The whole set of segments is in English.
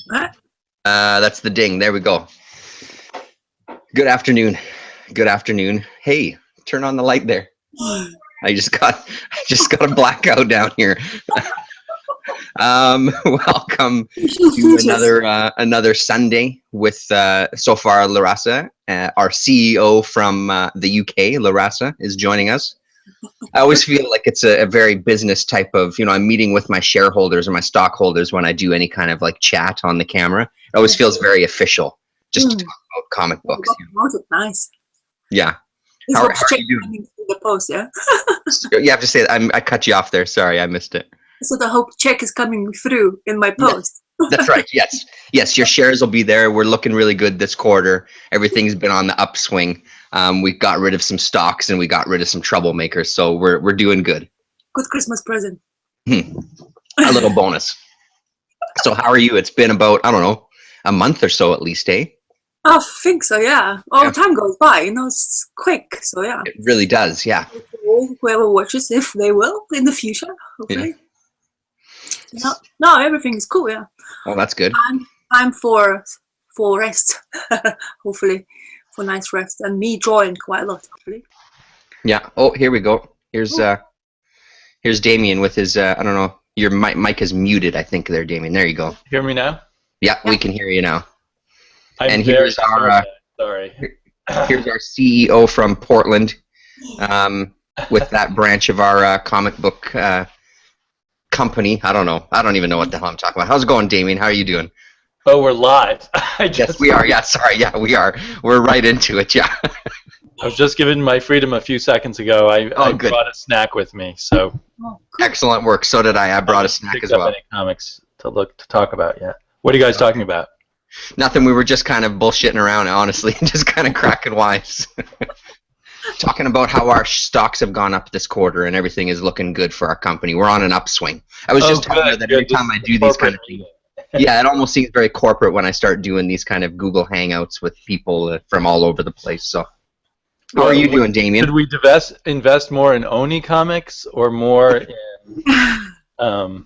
What? That's the ding. There we go. Good afternoon. Good afternoon. Hey, turn on the light there. I just got a blackout down here. Welcome to another Sunday with so far Larasa, our CEO from the UK. Larasa is joining us. I always feel like it's a very business type of, I'm meeting with my shareholders or my stockholders when I do any kind of like chat on the camera. It always feels very official just to talk about comic books. Nice. Yeah. How are you doing? The post, yeah? You have to say that. I cut you off there. Sorry, I missed it. So the hope check is coming through in my post. Yes, that's right. Yes. Yes, your shares will be there. We're looking really good this quarter. Everything's been on the upswing. We got rid of some stocks and we got rid of some troublemakers. So we're doing good. Good Christmas present. A little bonus. So how are you? It's been about, I don't know, a month or so at least, eh? I think so, yeah. Time goes by, it's quick, so yeah. It really does, yeah. Whoever watches, if they will, in the future, hopefully. Yeah. No, everything is cool, yeah. Oh, that's good. I'm for rest, hopefully, for nice rest, and me drawing quite a lot, hopefully. Yeah. Oh, here we go. Here's Damien with his, I don't know, your mic is muted, I think, there, Damien. There you go. Hear me now? Yeah, we can hear you now. And here's our here's our CEO from Portland, with that branch of our comic book company. I don't even know what the hell I'm talking about. How's it going, Damien? How are you doing? Oh, we're live. Yes, we are. Yeah, sorry. Yeah, we are. We're right into it. Yeah. I was just given my freedom a few seconds ago. I brought a snack with me, so. Excellent work. So did I. I brought a snack as well. Any comics to talk about yet? What are you guys talking about? Nothing. We were just kind of bullshitting around, honestly, just kind of cracking wise. Talking about how our stocks have gone up this quarter and everything is looking good for our company. We're on an upswing. I was just telling you that every time I do these kind of things, yeah, it almost seems very corporate when I start doing these kind of Google Hangouts with people from all over the place. So, how are you doing, Damien? Should we invest more in Oni Comics or more in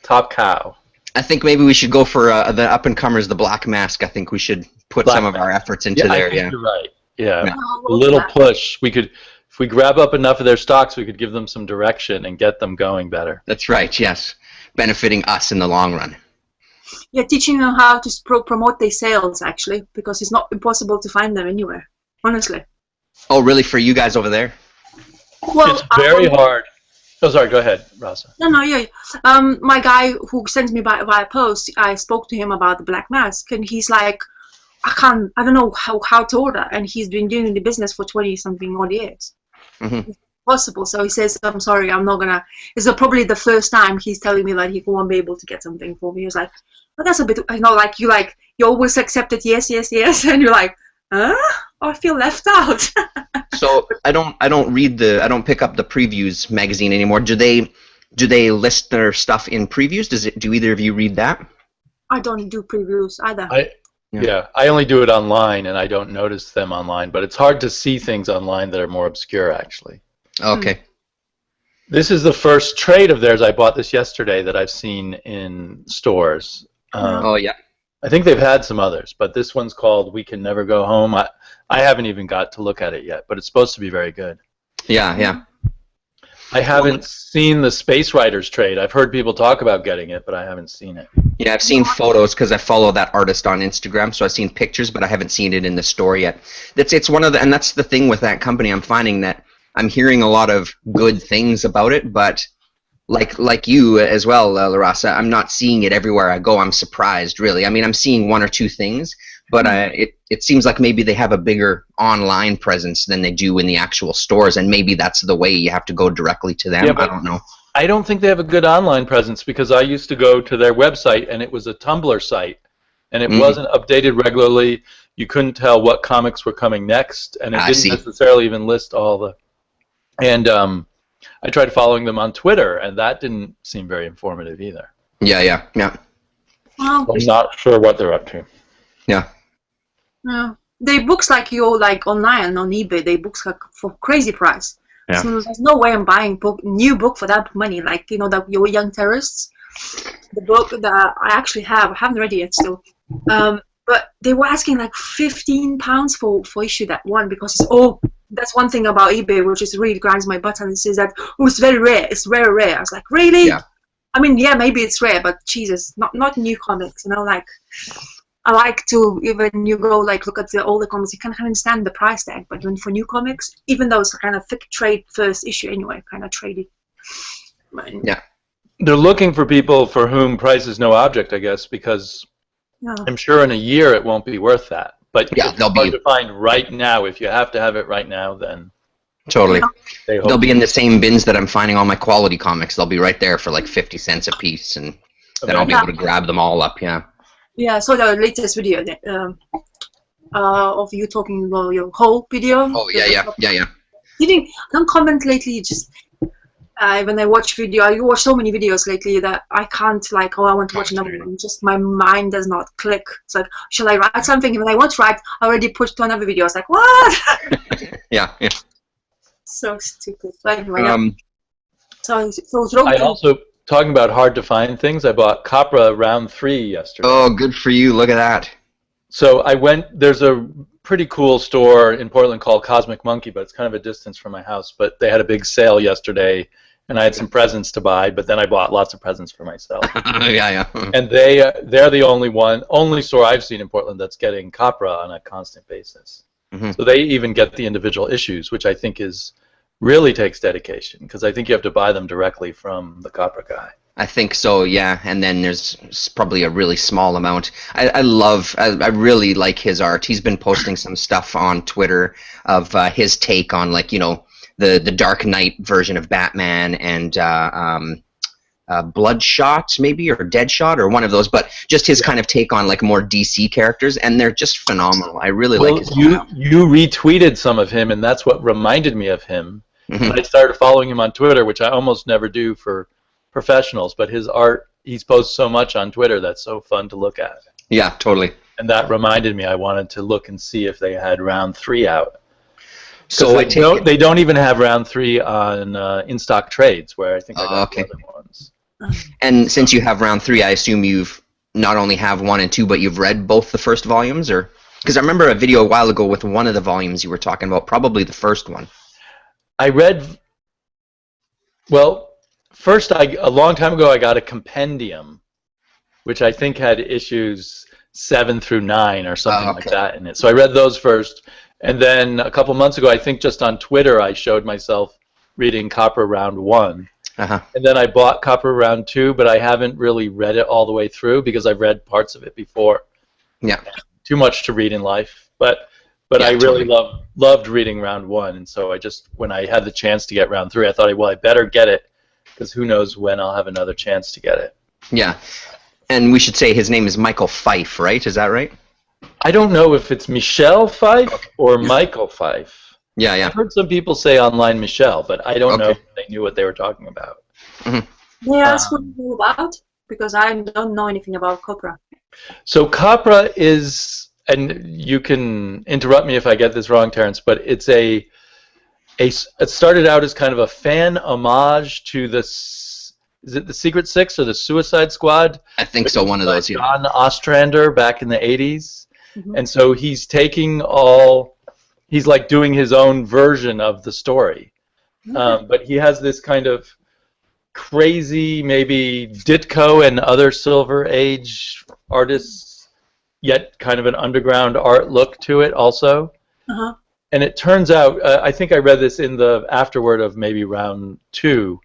Top Cow? I think maybe we should go for the up-and-comers, the Black Mask. I think we should put some of our efforts into there. I think you're right. Yeah, a little push. If we grab up enough of their stocks, we could give them some direction and get them going better. That's right, yes. Benefiting us in the long run. Yeah, teaching them how to promote their sales, actually, because it's not impossible to find them anywhere, honestly. Oh, really? For you guys over there? Well, it's very hard. Oh, sorry, go ahead, Rasa. No, yeah. My guy who sends me via post, I spoke to him about the Black Mask, and he's like, I don't know how to order, and he's been doing the business for 20-something odd years. Mm-hmm. It's possible, so he says, I'm sorry, I'm not gonna, it's probably the first time he's telling me that he won't be able to get something for me. He was like, but that's a bit, you always accept it, yes, and you're like, huh? Oh, I feel left out. So I don't pick up the Previews magazine anymore. Do they list their stuff in Previews? Do either of you read that? I don't do previews either. Yeah, I only do it online, and I don't notice them online. But it's hard to see things online that are more obscure, actually. Okay. This is the first trade of theirs. I bought this yesterday that I've seen in stores. Oh yeah. I think they've had some others, but this one's called "We Can Never Go Home." I haven't even got to look at it yet, but it's supposed to be very good. Yeah. I haven't seen the Space Riders trade. I've heard people talk about getting it, but I haven't seen it. Yeah, I've seen photos because I follow that artist on Instagram, so I've seen pictures, but I haven't seen it in the store yet. It's one of the, and that's the thing with that company. I'm finding that I'm hearing a lot of good things about it, but like you as well, Larasa, I'm not seeing it everywhere I go. I'm surprised, really. I mean, I'm seeing one or two things, but it seems like maybe they have a bigger online presence than they do in the actual stores, and maybe that's the way you have to go directly to them. Yeah, I don't know. I don't think they have a good online presence because I used to go to their website, and it was a Tumblr site, and it wasn't updated regularly. You couldn't tell what comics were coming next, and it didn't necessarily even list all the... And I tried following them on Twitter, and that didn't seem very informative either. Yeah. Well, I'm not sure what they're up to. Yeah. Yeah. They books like online on eBay. They books like for crazy price. Yeah. So there's no way I'm buying new book for that money. Like that your Young Terrorists. the book that I actually have. I haven't read it yet still. But they were asking like £15 for issue that one because that's one thing about eBay which is really grinds my butt, and it says that it's very rare. It's rare. I was like, really? Yeah. I mean, yeah, maybe it's rare, but Jesus, not new comics. You know, like I like to, even you go like look at the older comics, you can kind of understand the price tag, but when for new comics, even though it's a kind of thick trade first issue anyway, kind of tradey. Yeah. They're looking for people for whom price is no object, I guess, because I'm sure in a year it won't be worth that. But yeah, they'll be hard to find right now. If you have to have it right now, then totally. They'll be in the same bins that I'm finding all my quality comics. They'll be right there for like 50 cents a piece, and then I'll be able to grab them all up. Yeah. Yeah. So the latest video of you talking about your whole video. Oh yeah. Don't comment lately. Just when I watch video, I watch so many videos lately that I can't like. Oh, I want to watch another one. Just my mind does not click. It's like, shall I write something? And when I want to write, I already pushed to another video. It's like, what? Yeah. So stupid. But anyway, so I also, talking about hard to find things, I bought Capra Round 3 yesterday. Oh, good for you. Look at that. So I went, there's a pretty cool store in Portland called Cosmic Monkey, but it's kind of a distance from my house. But they had a big sale yesterday, and I had some presents to buy, but then I bought lots of presents for myself. Yeah. And they're the only store I've seen in Portland that's getting Capra on a constant basis. Mm-hmm. So they even get the individual issues, which I think really takes dedication, because I think you have to buy them directly from the Capra guy. I think so, yeah. And then there's probably a really small amount. I really like his art. He's been posting some stuff on Twitter of his take on, like, you know, the Dark Knight version of Batman and Bloodshot, maybe, or Deadshot, or one of those. But just his kind of take on like more DC characters, and they're just phenomenal. I really like his style. You retweeted some of him, and that's what reminded me of him. Mm-hmm. And I started following him on Twitter, which I almost never do for professionals, but his art, he's posted so much on Twitter that's so fun to look at. Yeah, totally. And that reminded me, I wanted to look and see if they had Round 3 out. So they don't even have Round 3 on in-stock trades, where I think I got the other ones. And since you have Round 3, I assume you've not only have 1 and 2, but you've read both the first volumes, or because I remember a video a while ago with one of the volumes you were talking about, probably the first one. I read. Well, first, a long time ago, I got a compendium, which I think had issues 7 through 9 or something like that in it. So I read those first, and then a couple months ago, I think just on Twitter, I showed myself reading Capra Round 1. And then I bought Capra Round 2, but I haven't really read it all the way through because I've read parts of it before. Yeah. Too much to read in life. But yeah, I really loved reading Round 1, and so when I had the chance to get Round 3, I thought, well, I better get it, because who knows when I'll have another chance to get it. Yeah. And we should say his name is Michael Fife, right? Is that right? I don't know if it's Michelle Fife or Michael Fife. Yeah. I've heard some people say online Michelle, but I don't know if they knew what they were talking about. Mm-hmm. Yeah, that's what it's about, because I don't know anything about Capra. So Capra is, and you can interrupt me if I get this wrong, Terrence, but it started out as kind of a fan homage to is it the Secret Six or the Suicide Squad? I think so, one of those. John Ostrander back in the 80s. Mm-hmm. And so he's like doing his own version of the story. But he has this kind of crazy, maybe Ditko and other Silver Age artists, yet kind of an underground art look to it also. And it turns out, I think I read this in the afterword of maybe Round 2.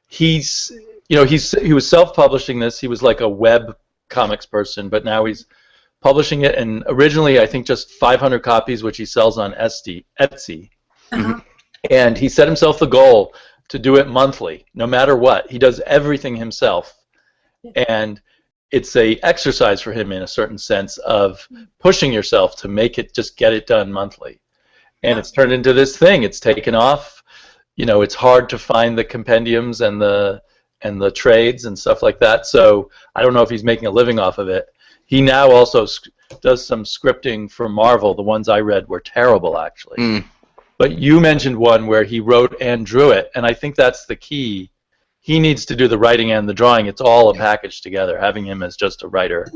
He was self-publishing this. He was like a web comics person, but now he's publishing it. And originally, I think just 500 copies, which he sells on Etsy. And he set himself the goal to do it monthly, no matter what. He does everything himself, and it's a exercise for him in a certain sense of pushing yourself to get it done monthly. And it's turned into this thing. It's taken off. It's hard to find the compendiums and the trades and stuff like that. So I don't know if he's making a living off of it. He now also does some scripting for Marvel. The ones I read were terrible, actually. But you mentioned one where he wrote and drew it, and I think that's the key. he needs to do the writing and the drawing. It's all a package together. Having him as just a writer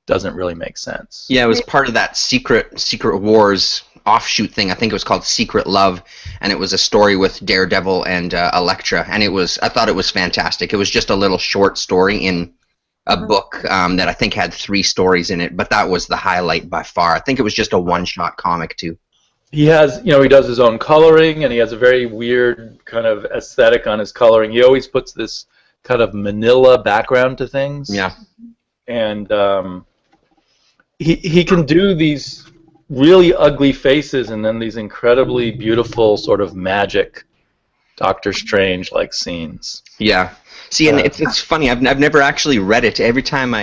doesn't really make sense. Yeah, it was part of that Secret Wars offshoot thing. I think it was called Secret Love, and it was a story with Daredevil and Elektra, and I thought it was fantastic. It was just a little short story in a book that I think had 3 stories in it, but that was the highlight by far. I think it was just a one-shot comic too. He has, he does his own coloring, and he has a very weird kind of aesthetic on his coloring. He always puts this kind of manila background to things. Yeah. And he can do these really ugly faces and then these incredibly beautiful sort of magic Doctor Strange-like scenes. Yeah. See, and it's funny. I've never actually read it. Every time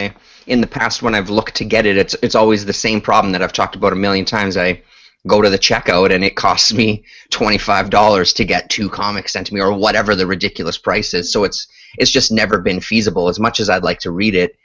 in the past when I've looked to get it, it's always the same problem that I've talked about a million times. I go to the checkout and it costs me $25 to get 2 comics sent to me, or whatever the ridiculous price is. So it's just never been feasible. As much as I'd like to read it,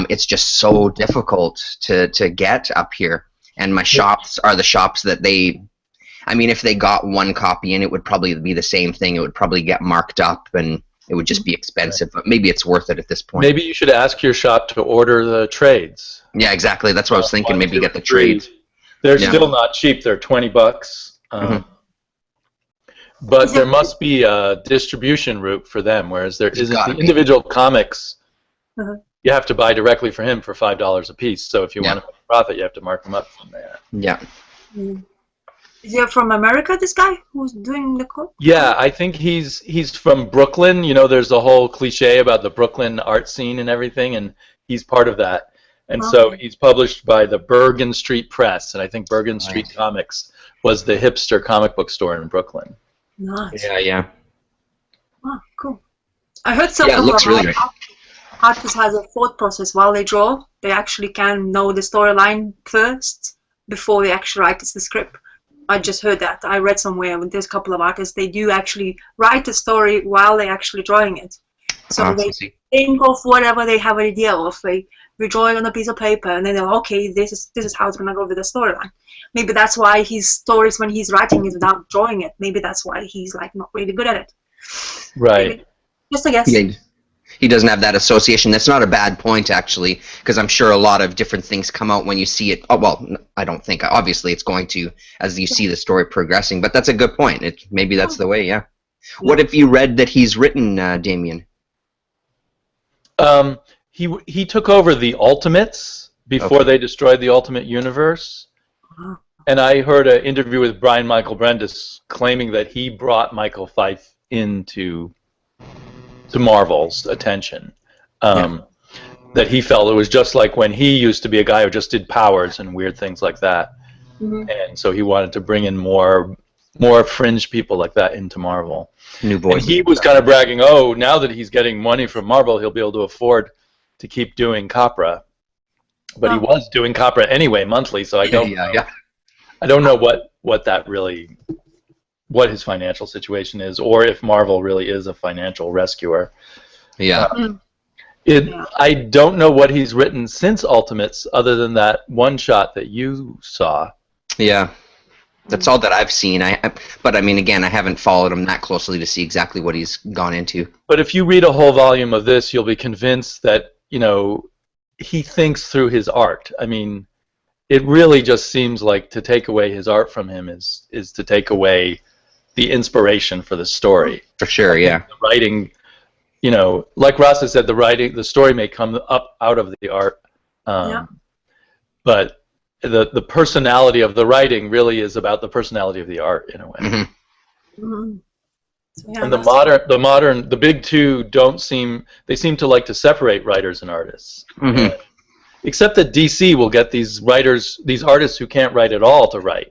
it's just so difficult to get up here. And my shops are the shops that if they got 1 copy in, it would probably be the same thing. It would probably get marked up and it would just be expensive. But maybe it's worth it at this point. Maybe you should ask your shop to order the trades. Yeah, exactly. That's what I was thinking. 1, Maybe 2, get the 3. trades. They're still not cheap. They're $20. But there must be a distribution route for them, whereas there isn't. The individual comics, you have to buy directly for him for $5 a piece. So if you want to make a profit, you have to mark them up from there. Yeah. Is he from America, this guy who's doing the code? Yeah, I think he's from Brooklyn. There's a whole cliche about the Brooklyn art scene and everything, and he's part of that. And so he's published by the Bergen Street Press, and I think Bergen Street Comics was the hipster comic book store in Brooklyn. Nice. Yeah. Oh, cool. I heard something it looks really great. Artists has a thought process while they draw. They actually can know the storyline first before they actually write the script. I just heard that. I read somewhere when there's a couple of artists, they do actually write the story while they're actually drawing it. So they think of whatever they have an idea of. They draw it on a piece of paper, and then they're like, okay, this is how it's gonna go with the storyline. Maybe that's why his stories, when he's writing it without drawing it, maybe that's why he's like not really good at it. Right. Maybe. Just a guess. Yeah, he doesn't have that association. That's not a bad point, actually, because I'm sure a lot of different things come out when you see it. Oh, well, I don't think. Obviously, it's going to as you see the story progressing. But that's a good point. Maybe that's the way. Yeah. What have you read that he's written, Damien? He took over the Ultimates before they destroyed the Ultimate Universe. And I heard an interview with Brian Michael Bendis claiming that he brought Michael Fyfe into Marvel's attention. That he felt it was just like when he used to be a guy who just did powers and weird things like that. And so he wanted to bring in more fringe people like that into Marvel. New voice. And he was kind of bragging, now that he's getting money from Marvel, he'll be able to afford to keep doing Capra. But he was doing Capra anyway, monthly, so I don't know. I don't know what his financial situation is, or if Marvel really is a financial rescuer. Yeah. I don't know what he's written since Ultimates, other than that one shot that you saw. Yeah. That's all that I've seen. But I mean, again, I haven't followed him that closely to see exactly what he's gone into. But if you read a whole volume of this, you'll be convinced that, he thinks through his art. I mean, it really just seems like to take away his art from him is to take away the inspiration for the story. For sure, yeah. The writing, like Rasa said, the story may come up out of the art, but the personality of the writing really is about the personality of the art in a way. Yeah, and the big two seem to like to separate writers and artists. Except that DC will get these artists who can't write at all to write.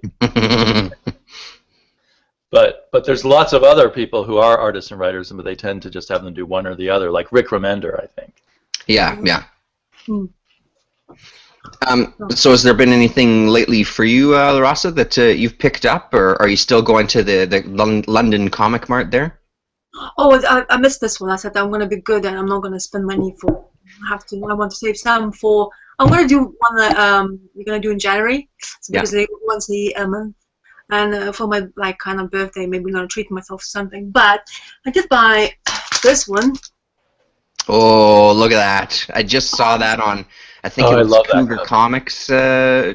But there's lots of other people who are artists and writers, but they tend to just have them do one or the other, like Rick Remender, I think. Yeah. So has there been anything lately for you, Rasa, that you've picked up, or are you still going to the London Comic Mart there? Oh, I missed this one. I said I'm going to be good and I'm not going to spend money for. I want to save some for. I'm going to do one that we're going to do in January, because they once a month, and for my kind of birthday, maybe I'm going to treat myself to something. But I did buy this one. Oh, look at that! I just saw that on, I think it I was love that Cougar cover. Comics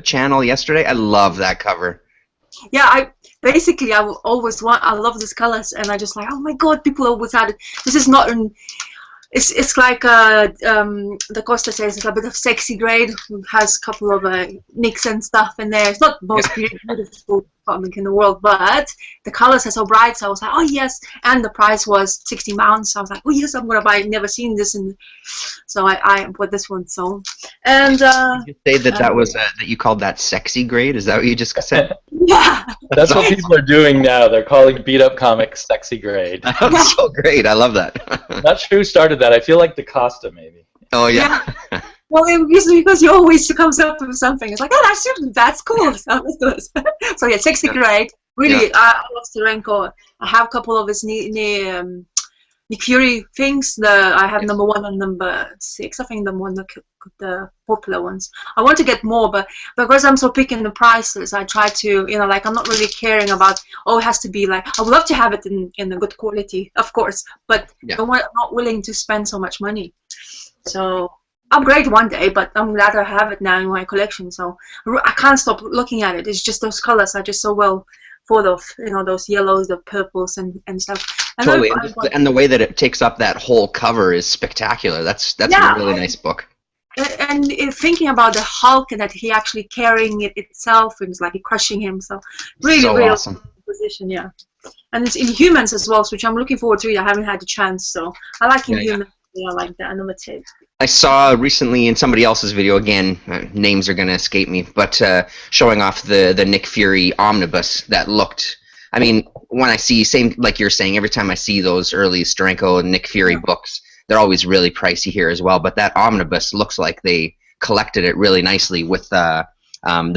channel yesterday. I love that cover. Yeah, I will always want. I love these colors, and I just like, oh my god, people always had it. This is not an. It's like the Costa says, it's a bit of sexy grade. It has a couple of nicks and stuff in there. It's not the most beautiful comic in the world, but the colors are so bright. So I was like, oh yes, and the price was £60. So I was like, oh yes, I'm gonna buy it. Never seen this, and so I bought this one. So and Did you say that was that you called that sexy grade? Is that what you just said? yeah, That's what people are doing now. They're calling beat up comics sexy grade. That's so great. I love that. Not sure who started that. I feel like DaCosta maybe. Oh yeah. well, usually because you always comes up with something. It's like, oh, that's cool. So let's do this. So yeah, sexy grade. Really, Yeah. I love Steranko. I have a couple of his Nick Fury things. I have number 1 and number 6. I think the popular ones. I want to get more, but because I'm so picky in the prices, I try to, like I'm not really caring about. Oh, it has to be like. I would love to have it in a good quality, of course, but I'm not willing to spend so much money. So upgrade one day, but I'm glad I have it now in my collection. So I can't stop looking at it. It's just those colors are just so well thought of. Those yellows, the purples, and stuff. And Totally, and the way that it takes up that whole cover is spectacular. That's a really nice book. And thinking about the Hulk and that he actually carrying it itself and it's like crushing him. So really awesome position, yeah. And it's Inhumans as well, which I'm looking forward to. I haven't had the chance, so I like Inhumans. Yeah, I like that. Number 2. I saw recently in somebody else's video, again, names are going to escape me, but showing off the Nick Fury omnibus that looked, I mean, when I see, same like you're saying, every time I see those early Steranko and Nick Fury books, they're always really pricey here as well, but that omnibus looks like they collected it really nicely with the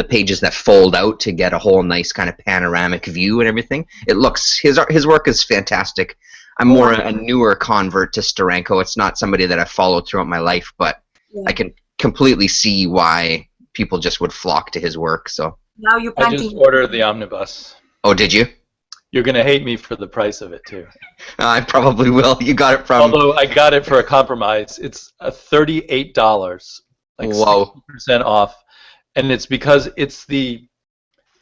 pages that fold out to get a whole nice kind of panoramic view and everything. It looks, his work is fantastic. I'm more a newer convert to Steranko. It's not somebody that I've followed throughout my life, but I can completely see why people just would flock to his work. So now you're I just ordered the omnibus. Oh, did you? You're going to hate me for the price of it, too. I probably will. You got it from... Although I got it for a compromise. It's $38, like 60% off. And it's because it's the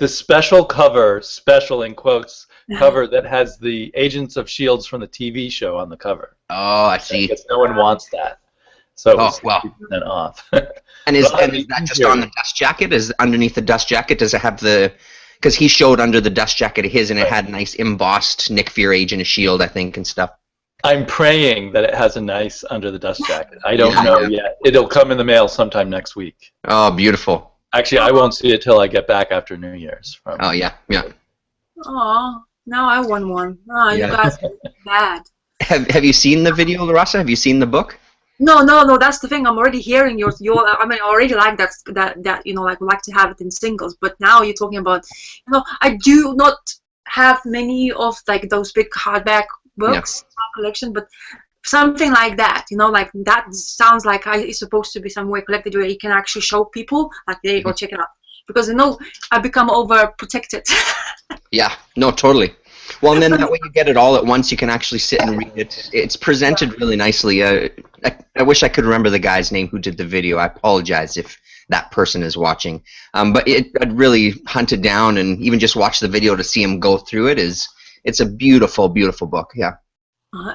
special cover, special in quotes, cover that has the Agents of S.H.I.E.L.D. from the TV show on the cover. Oh, I see. Because no one wants that. So it's 60% off. And is that just on the dust jacket? Is underneath the dust jacket, does it have the... Because he showed under the dust jacket of his, and it had nice embossed Nick Fury, Agent of S.H.I.E.L.D., I think, and stuff. I'm praying that it has a nice under the dust jacket. I don't know yet. It'll come in the mail sometime next week. Oh, beautiful. Actually, I won't see it till I get back after New Year's. Oh, yeah. Oh, now I want one. Oh, you guys are bad. Have you seen the video, Larasa? Have you seen the book? No. That's the thing. I'm already hearing your. I mean, I already like that. Like like to have it in singles. But now you're talking about. I do not have many of like those big hardback books collection, but something like that. Like that sounds like it's supposed to be somewhere collected where you can actually show people. Like, there you go, check it out. Because I become overprotected. Yeah. No, totally. Well, and then that way you get it all at once. You can actually sit and read it. It's presented really nicely. I wish I could remember the guy's name who did the video. I apologize if that person is watching. But I'd really hunted down and even just watched the video to see him go through it. It's a beautiful, beautiful book. Yeah.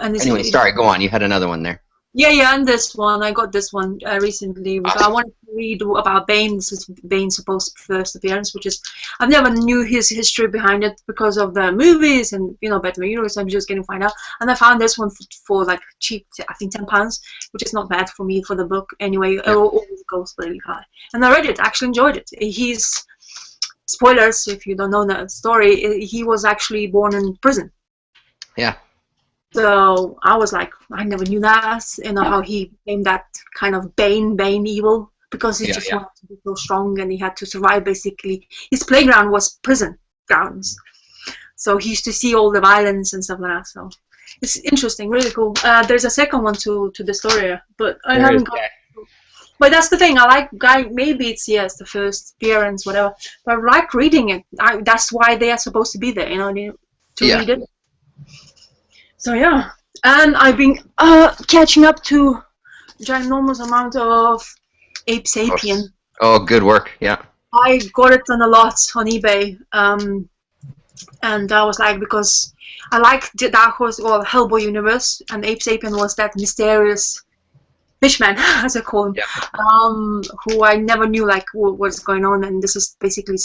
Anyway, sorry. Go on. You had another one there. Yeah, and this one, I got this one recently. I wanted to read about Bane. This is Bane's supposed first appearance, which is, I've never knew his history behind it because of the movies and, Batman Universe. I'm just getting to find out. And I found this one for like cheap, I think £10, which is not bad for me for the book. Anyway, it always goes really high. And I read it, actually enjoyed it. He's, spoilers if you don't know the story, he was actually born in prison. Yeah. So I was like, I never knew that, how he became that kind of Bane evil, because he just wanted to be so strong and he had to survive, basically. His playground was prison grounds. So he used to see all the violence and stuff like that. So it's interesting, really cool. There's a second one to the story, but I haven't got it. But that's the thing, I like, maybe it's, the first appearance, whatever, but I like reading it. That's why they are supposed to be there, to read it. So yeah, and I've been catching up to ginormous amount of Ape Sapien. Oh, good work. Yeah. I got it on a lot on eBay, and I was like, because I like the Dark Horse or Hellboy universe, and Ape Sapien was that mysterious fishman, as I call him, who I never knew like what's going on, and this is basically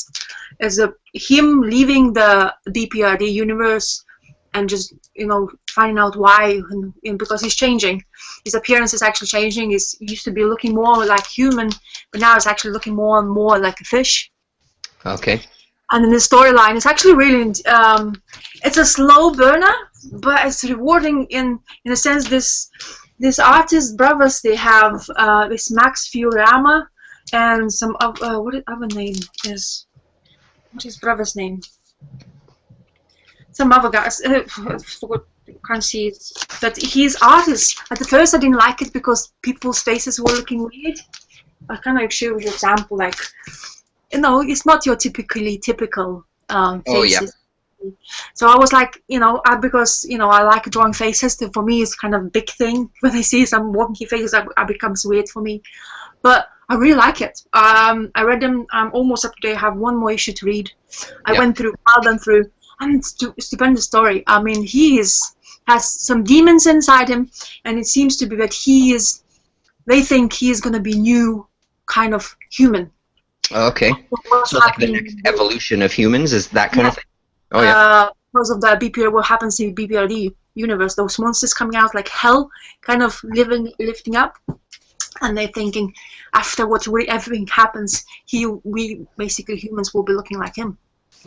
him leaving the BPRD universe and just finding out why, and because he's changing. His appearance is actually changing. He used to be looking more like human, but now it's actually looking more and more like a fish. Okay. And in the storyline, it's actually really it's a slow burner, but it's rewarding in a sense. This artist brothers, they have this Max Fiorama and some what other name is, what is brother's name? Some other guys, can't see it, but he's artist. At the first I didn't like it because people's faces were looking weird. I kind of show you an example, like, it's not your typical faces. Oh, yeah. So I was like, because I like drawing faces. So for me, it's kind of a big thing. When I see some wonky faces, it becomes weird for me. But I really like it. I read them. I'm almost up to date. I have one more issue to read. I went through, and it's a stupendous story. I mean, has some demons inside him, and it seems to be that they think he is going to be new kind of human. Okay. So like the next evolution of humans is that kind of thing? Oh, yeah. Because of the BPR, what happens in BPRD universe, those monsters coming out like hell, kind of lifting up, and they're thinking after everything happens, we basically humans will be looking like him.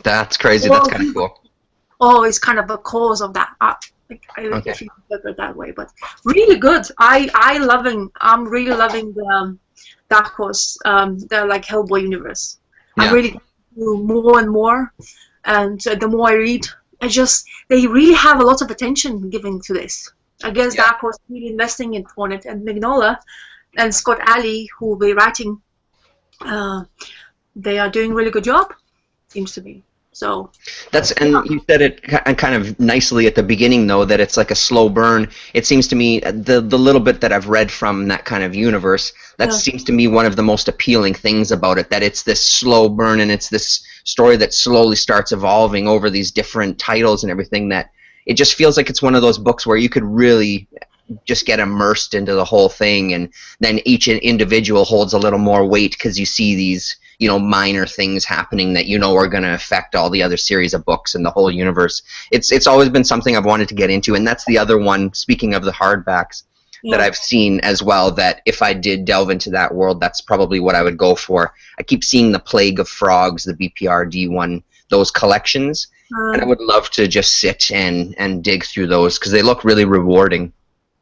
That's crazy. That's kind of cool. Oh, it's kind of a cause of that. If you look at it that way, but really good. I'm really loving the Dark Horse, the like Hellboy universe. I'm really do more and more, and the more I read, they really have a lot of attention given to this. I guess Dark Horse really investing on it, and Mignola and Scott Alley, who will be writing, they are doing a really good job, seems to be. So and you said it kind of nicely at the beginning, though, that it's like a slow burn. It seems to me the little bit that I've read from that kind of universe, that seems to me one of the most appealing things about it, that it's this slow burn and it's this story that slowly starts evolving over these different titles and everything, that it just feels like it's one of those books where you could really just get immersed into the whole thing, and then each individual holds a little more weight because you see these minor things happening that are going to affect all the other series of books and the whole universe. It's always been something I've wanted to get into, and that's the other one, speaking of the hardbacks, that I've seen as well, that if I did delve into that world, that's probably what I would go for. I keep seeing the Plague of Frogs, the BPRD one, those collections, and I would love to just sit and dig through those because they look really rewarding.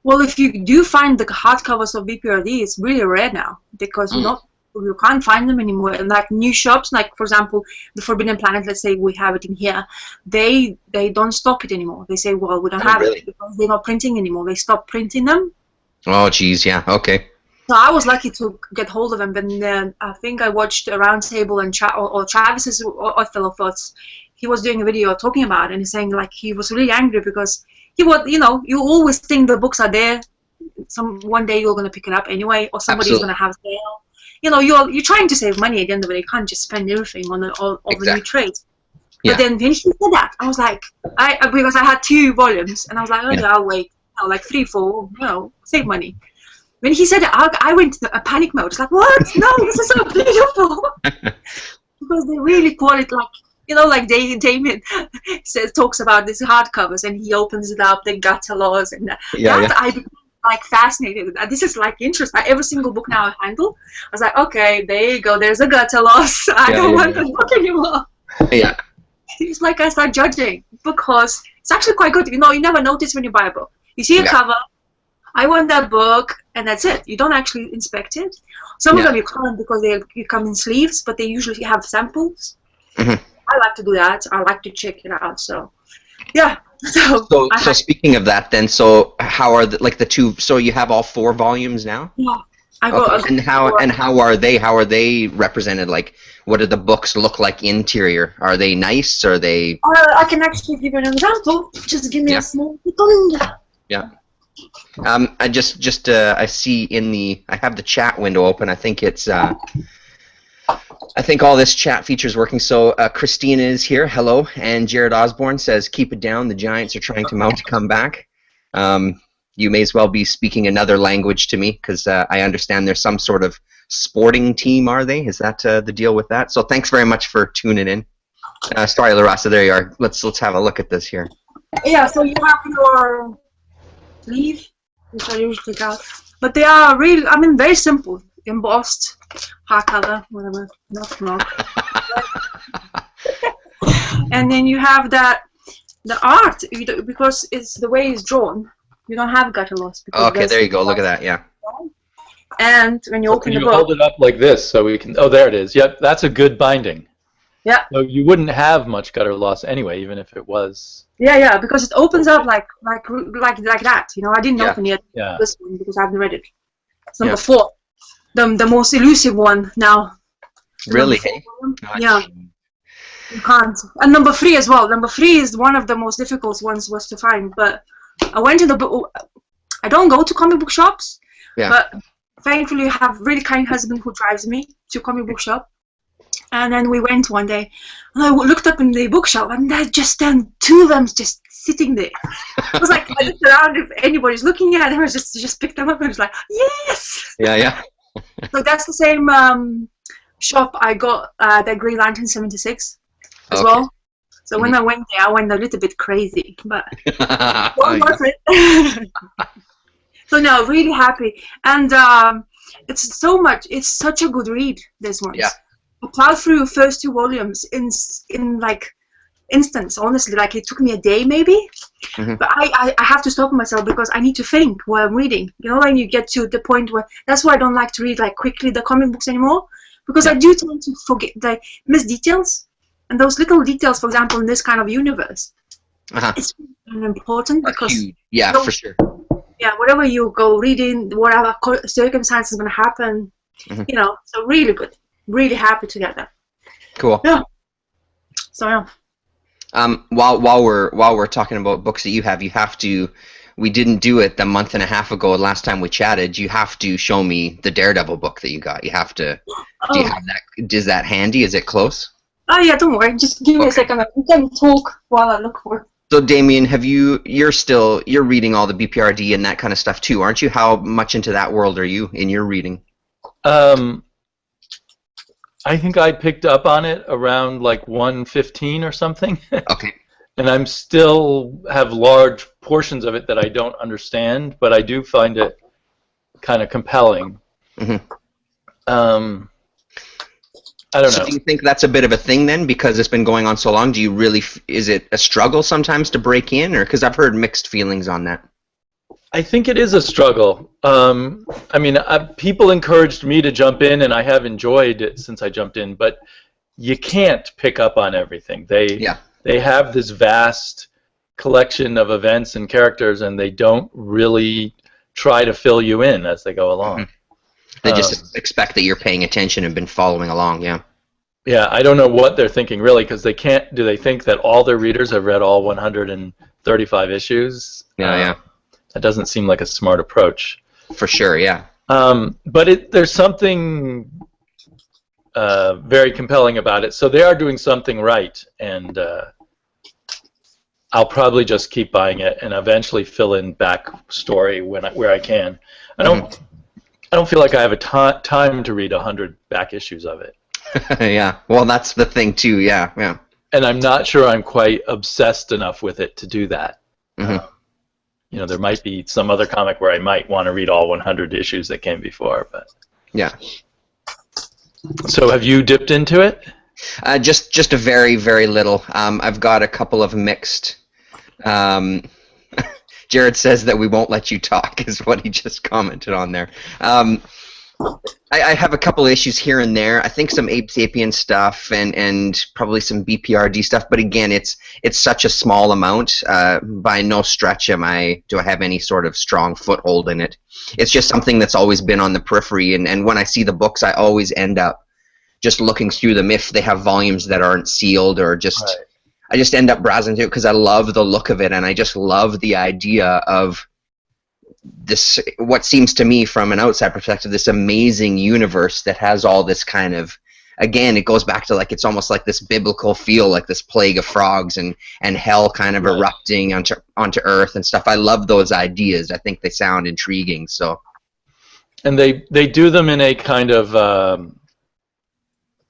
Well, if you do find the hardcovers of BPRD, it's really rare now because you can't find them anymore. And like new shops, like for example, the Forbidden Planet, let's say we have it in here, they don't stock it anymore. They say, well, we don't have it because they're not printing anymore. They stopped printing them. Oh, geez, yeah, okay. So I was lucky to get hold of them, but then I think I watched a Roundtable and Travis's Oddfellow Thoughts. He was doing a video talking about it, and he's saying like he was really angry because he was, you always think the books are there. One day you're going to pick it up anyway, or somebody's going to have a sale. You're trying to save money at the end of it. You can't just spend everything on the new trades. But then when he said that, I was like, because I had 2 volumes, and I was like, okay, I'll wait. Like 3, 4, save money. When he said it, I went into a panic mode. It's like, what? No, this is so beautiful. Because they really call it like, like Damien talks about these hardcovers, and he opens it up, the gutter laws, and I became like fascinated with that. This is like interesting. Every single book now I handle, I was like, okay, there you go. There's a gutter loss. I don't want the book anymore. Yeah. It's like I start judging because it's actually quite good. You never notice when you buy a book. You see a cover, I want that book, and that's it. You don't actually inspect it. Some of them you can't because they come in sleeves, but they usually have samples. I like to do that. I like to check it out. So, yeah. So speaking of that, then, so how are the 2? So you have all 4 volumes now? Yeah. And how are they? How are they represented? Like, what do the books look like interior? Are they nice? Are they? I can actually give you an example. Just give me a small second. Yeah. I just I see I have the chat window open. I think it's I think all this chat feature is working. So Christina is here. Hello. And Jared Osborne says, keep it down. The Giants are trying to mount a comeback. You may as well be speaking another language to me because I understand there's some sort of sporting team, are they? Is that the deal with that? So thanks very much for tuning in. Sorry, Larasa, there you are. Let's have a look at this here. Yeah, so you have your sleeve, which I usually got. But they are really, I mean, very simple. Embossed, hardcover, whatever. No. And then you have the art, because it's the way it's drawn. You don't have gutter loss. Okay, there you go. Look at that, yeah. And when you open the book, hold it up like this so we can. Oh, there it is. Yep, that's a good binding. Yeah. So you wouldn't have much gutter loss anyway, even if it was. Yeah, because it opens up like that. You know, I didn't open yet this one because I haven't read it. It's number 4. The most elusive one now. Really? Yeah. You can't. And number 3 as well. Number 3 is one of the most difficult ones was to find. But I went to the book. I don't go to comic book shops. Yeah. But thankfully, I have a really kind husband who drives me to comic book shop. And then we went one day, and I looked up in the bookshop, and there just then 2 of them just sitting there. I was like, I looked around if anybody's looking at them, I just picked them up and was like, yes. Yeah. So that's the same shop I got the Green Lantern 76 as well. So when I went there, I went a little bit crazy, but worth it. So no, really happy, and it's such a good read. This one. Yeah. I plowed through the first 2 volumes in like instance. Honestly, like it took me a day maybe. Mm-hmm. But I have to stop myself because I need to think while I'm reading. You know, when you get to the point where that's why I don't like to read like quickly the comic books anymore, because I do tend to forget, like miss details, and those little details, for example, in this kind of universe, it's really important because for sure. Yeah, whatever you go reading, whatever circumstance is going to happen, you know, so really good. Really happy to get that. Cool. Yeah. So yeah. While we're talking about books that you have to. We didn't do it the month and a half ago. Last time we chatted, you have to show me the Daredevil book that you got. You have to. Do you have that? Is that handy? Is it close? Oh yeah, don't worry. Just give me a second. You can talk while I look for it. So Damien, you're reading all the BPRD and that kind of stuff too, aren't you? How much into that world are you in your reading? I think I picked up on it around like 115 or something. Okay. And I'm still have large portions of it that I don't understand, but I do find it kind of compelling. Mm-hmm. I don't know. Do you think that's a bit of a thing then, because it's been going on so long? Do you really? Is it a struggle sometimes to break in, or because I've heard mixed feelings on that? I think it is a struggle. I mean, people encouraged me to jump in, and I have enjoyed it since I jumped in. But you can't pick up on everything. They have this vast collection of events and characters, and they don't really try to fill you in as they go along. Mm-hmm. They just expect that you're paying attention and been following along. Yeah. Yeah, I don't know what they're thinking really, because they can't. Do they think that all their readers have read all 135 issues? Yeah. That doesn't seem like a smart approach. For sure, yeah. But there's something very compelling about it. So they are doing something right, and I'll probably just keep buying it and eventually fill in backstory where I can. I don't feel like I have a time to read 100 back issues of it. Yeah, well, that's the thing too. Yeah. And I'm not sure I'm quite obsessed enough with it to do that. Mm-hmm. You know, there might be some other comic where I might want to read all 100 issues that came before, but yeah. So have you dipped into it? Just a very, very little. I've got a couple of mixed. Jared says that we won't let you talk, is what he just commented on there. I have a couple of issues here and there. I think some Ape Sapien stuff and probably some BPRD stuff. But again, it's such a small amount. By no stretch do I have any sort of strong foothold in it. It's just something that's always been on the periphery. And when I see the books, I always end up just looking through them if they have volumes that aren't sealed, or just right. I just end up browsing through it because I love the look of it, and I just love the idea of this, what seems to me from an outside perspective, this amazing universe that has all this kind of, again, it goes back to like, it's almost like this biblical feel, like this plague of frogs and hell kind of erupting onto Earth and stuff. I love those ideas. I think they sound intriguing. So, and they do them in a kind of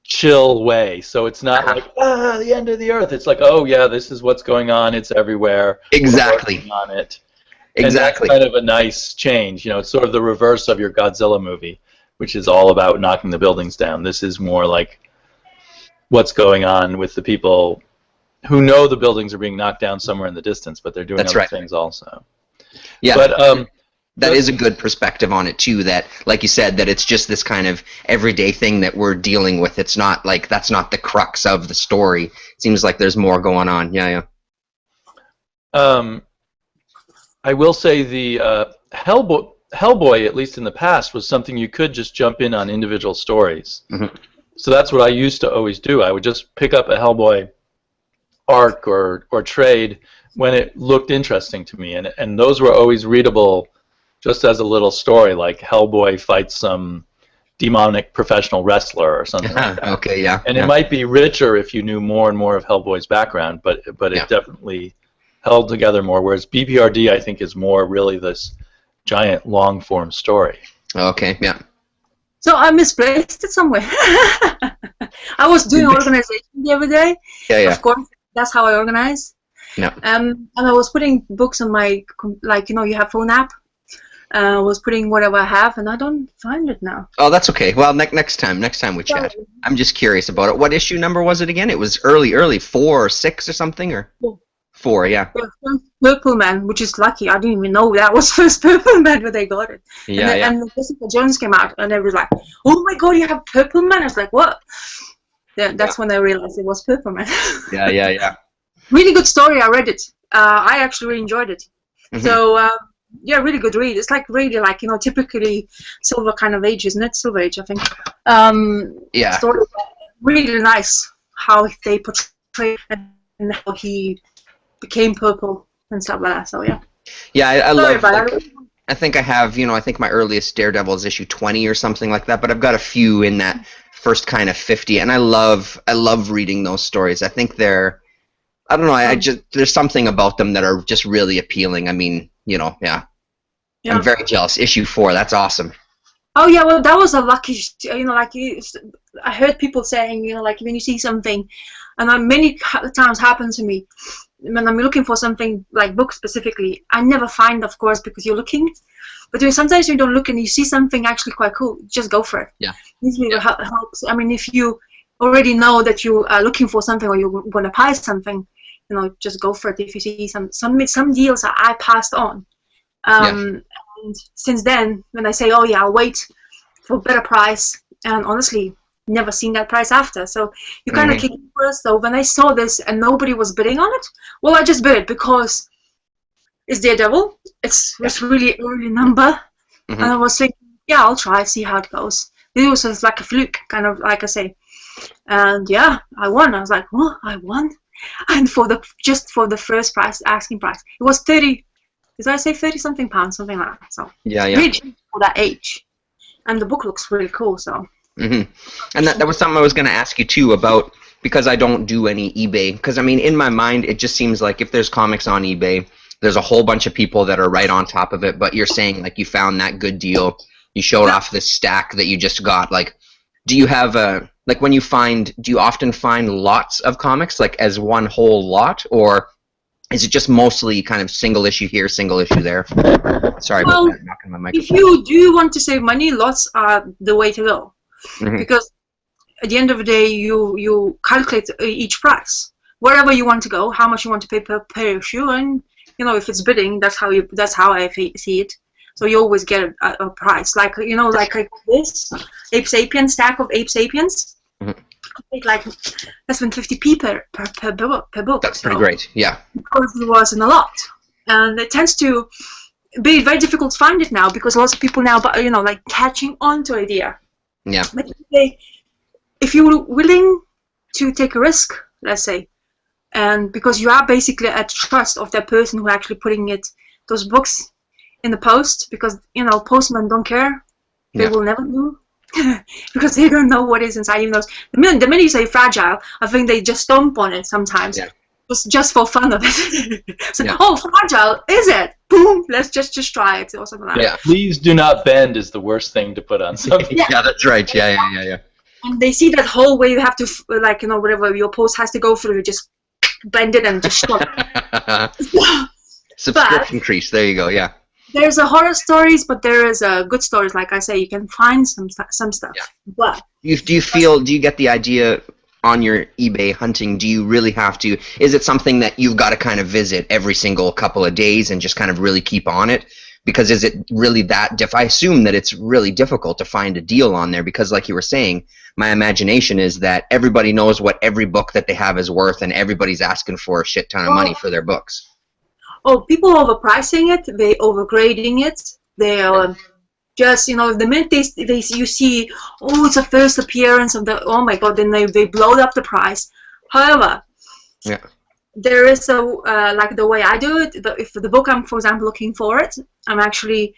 chill way. So it's not like the end of the Earth. It's like, oh yeah, this is what's going on. It's everywhere. Exactly. We're working on it. Exactly. And that's kind of a nice change. You know, it's sort of the reverse of your Godzilla movie, which is all about knocking the buildings down. This is more like what's going on with the people who know the buildings are being knocked down somewhere in the distance, but they're doing other things also. Yeah, but that is a good perspective on it too. That, like you said, that it's just this kind of everyday thing that we're dealing with. It's not like that's not the crux of the story. It seems like there's more going on. Yeah. I will say the Hellboy, at least in the past, was something you could just jump in on individual stories. Mm-hmm. So that's what I used to always do. I would just pick up a Hellboy arc or trade when it looked interesting to me, and those were always readable just as a little story, like Hellboy fights some demonic professional wrestler or something like that. Okay, yeah. And it might be richer if you knew more and more of Hellboy's background, but it definitely held together more, whereas BPRD, I think, is more really this giant long-form story. Okay, yeah. So I misplaced it somewhere. I was doing organization the other day. Yeah. Of course, that's how I organize. Yeah. And I was putting books on my, like, you know, you have phone app. I was putting whatever I have, and I don't find it now. Oh, that's okay. Well, next time we chat. I'm just curious about it. What issue number was it again? It was early, 4 or 6 or something, or 4, yeah. Purple Man, which is lucky. I didn't even know that was first Purple Man when they got it. Yeah, and Jessica Jones came out, and they was like, "Oh my God, you have Purple Man!" I was like, "What?" That's when I realized it was Purple Man. Yeah. Really good story. I read it. I actually really enjoyed it. Mm-hmm. So yeah, really good read. It's like really like, you know, typically Silver kind of age, isn't it? Silver Age, I think. Yeah. Story, really nice how they portray and how he became purple and stuff like that. So yeah. Yeah, I love. Like, I think I have, you know, I think my earliest Daredevil is issue 20 or something like that. But I've got a few in that first kind of 50, and I love reading those stories. I think they're, I don't know, I just, there's something about them that are just really appealing. I mean, you know, yeah. I'm very jealous. Issue 4, that's awesome. Oh yeah, well that was a lucky, you know, like I heard people saying, you know, like when you see something, and many times happens to me when I'm looking for something like books specifically, I never find, of course, because you're looking. But sometimes you don't look and you see something actually quite cool, just go for it. Yeah. Usually it helps. I mean, if you already know that you are looking for something or you want to buy something, you know, just go for it. If you see some deals that I passed on. And since then, when I say, oh yeah, I'll wait for a better price, and honestly, never seen that price after. So you kind of kick it first. So when I saw this and nobody was bidding on it, well, I just bid it because it's Daredevil. It's really early number, and I was thinking, yeah, I'll try, see how it goes. It was just like a fluke, kind of like I say, and yeah, I won. I was like, oh, I won, and just for the first price, asking price, it was 30. Did I say 30 something pounds, something like that? So really cheap for that age, and the book looks really cool. So. And that was something I was going to ask you too about, because I don't do any eBay. Because I mean, in my mind, it just seems like if there's comics on eBay, there's a whole bunch of people that are right on top of it. But you're saying like you found that good deal, you showed off this stack that you just got. Like, do you have like when you find? Do you often find lots of comics like as one whole lot, or is it just mostly kind of single issue here, single issue there? Sorry about that, knocking my microphone. If you do want to save money, lots are the way to go. Because at the end of the day, you calculate each price, wherever you want to go, how much you want to pay per issue, and you know if it's bidding, that's how I see it. So you always get a price, like you know, like this Ape Sapiens stack of Ape Sapiens, like less than 50p per book. That's pretty great, yeah. Because it wasn't a lot, and it tends to be very difficult to find it now because lots of people now, you know, like catching on to idea. Yeah. But if you're willing to take a risk, let's say, and because you are basically at trust of that person who actually putting those books in the post, because postmen don't care. They will never do. Because they don't know what is inside. Even those the minute you say fragile, I think they just stomp on it sometimes. Yeah. Just for fun of it. So, oh, fragile, is it? Boom, let's just try it or something like that. Please do not bend is the worst thing to put on something. Yeah, that's right. Yeah. And they see that hole where you have to, like, whatever your post has to go through, you just bend it and just stop. Subscription crease. There you go. Yeah. There's a horror stories, but there is good stories. Like I say, you can find some stuff. Yeah. But do you get the idea on your eBay hunting? Do you really have to? Is it something that you've got to kind of visit every single couple of days and just kind of really keep on it? Because is it really that I assume that it's really difficult to find a deal on there, because like you were saying, my imagination is that everybody knows what every book that they have is worth, and everybody's asking for a shit ton of money for their books. Oh, people overpricing it, they overgrading it, they just, the minute you see, oh, it's a first appearance of the, oh my god, then they blow up the price. However, there is like the way I do it, if the book I'm, for example, looking for it, I'm actually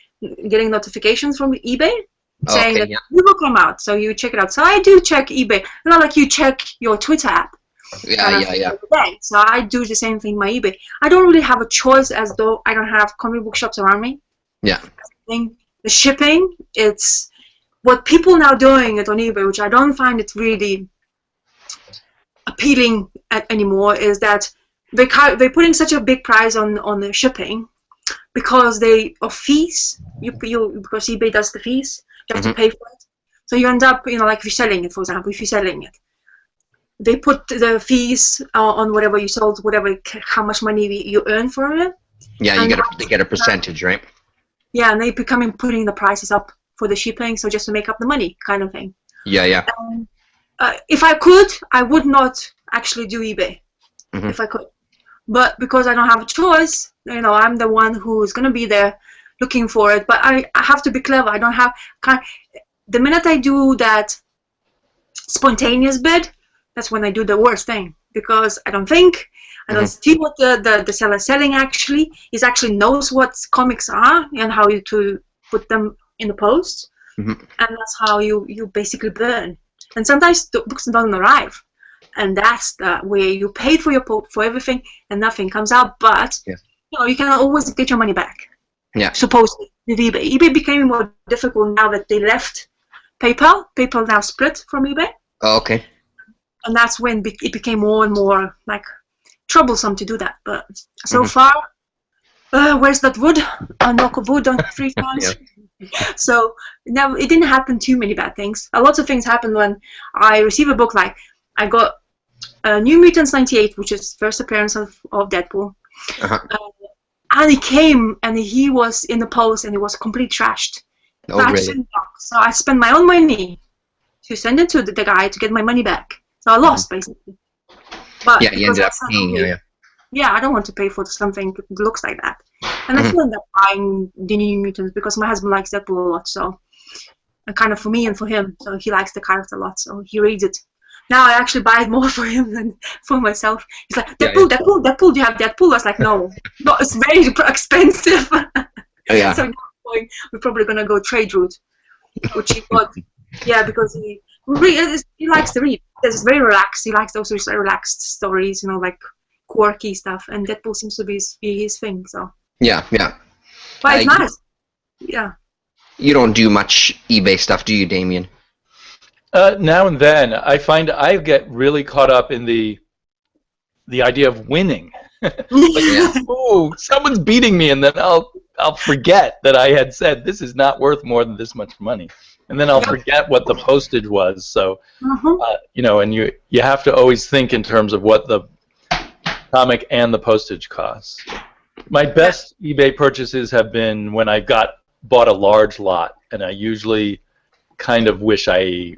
getting notifications from eBay saying that the book come out, so you check it out. So I do check eBay, not like you check your Twitter app. Yeah. So I do the same thing in my eBay. I don't really have a choice, as though I don't have comic book shops around me. Yeah. The shipping, it's what people now doing it on eBay, which I don't find it really appealing anymore, is that they're putting such a big price on the shipping because of fees. Because eBay does the fees, you have to pay for it. So you end up, like if you're selling it, for example, they put the fees on whatever you sold, how much money you earn for it. Yeah, they get a percentage, right? Yeah, and they're putting the prices up for the shipping, so just to make up the money, kind of thing. Yeah. If I could, I would not actually do eBay. If I could, but because I don't have a choice, I'm the one who is gonna be there looking for it. But I have to be clever. I don't have the minute I do that spontaneous bid, that's when I do the worst thing, because I don't think, I don't see what the seller's selling actually. He actually knows what comics are and how to put them in the post, and that's how you basically burn. And sometimes the books don't arrive, and that's where you paid for everything and nothing comes out. But you can always get your money back. Yeah. Supposedly with eBay. eBay became more difficult now that they left PayPal. PayPal now split from eBay. Oh, okay. And that's when it became more and more like troublesome to do that. But so far, where's that wood? A knock of wood on 3 times. So now it didn't happen too many bad things. A lot of things happened when I receive a book. Like I got New Mutants 98, which is first appearance of Deadpool. And he came and he was in the post and he was completely trashed. Oh, really? So I spent my own money to send it to the guy to get my money back. So I lost, basically. But you ended up paying. Yeah, I don't want to pay for something that looks like that. And I still end up buying the New Mutants because my husband likes Deadpool a lot. So, kind of for me and for him. So he likes the character a lot. So he reads it. Now I actually buy it more for him than for myself. He's like, Deadpool, do you have Deadpool? I was like, no, it's very expensive. So we're probably going to go trade route, which he got. Yeah, because he likes to read. It's very relaxed. He likes those relaxed stories, like quirky stuff. And Deadpool seems to be his thing. So yeah. But it's nice. Yeah. You don't do much eBay stuff, do you, Damien? Now and then, I find I get really caught up in the idea of winning. Oh, someone's beating me, and then I'll forget that I had said this is not worth more than this much money, and then I'll forget what the postage was. So, and you have to always think in terms of what the comic and the postage costs. My best eBay purchases have been when I bought a large lot, and I usually kind of wish I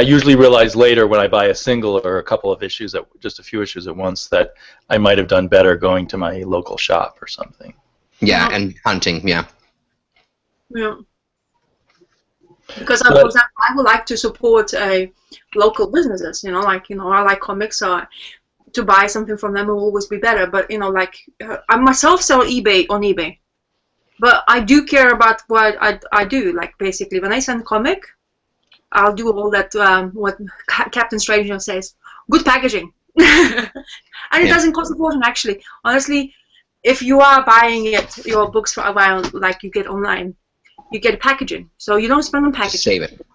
usually realize later when I buy a single or a couple of issues, just a few issues at once, that I might have done better going to my local shop or something. Yeah, and hunting, yeah. Because for example, I would like to support local businesses, I like comics, so to buy something from them will always be better. But, I myself sell on eBay. But I do care about what I do. Like basically, when I send comic, I'll do all that. What Captain Stranger says, good packaging, and it doesn't cost a fortune actually. Honestly, if you are buying your books for a while, like you get online, you get packaging, so you don't spend on packaging. Save it.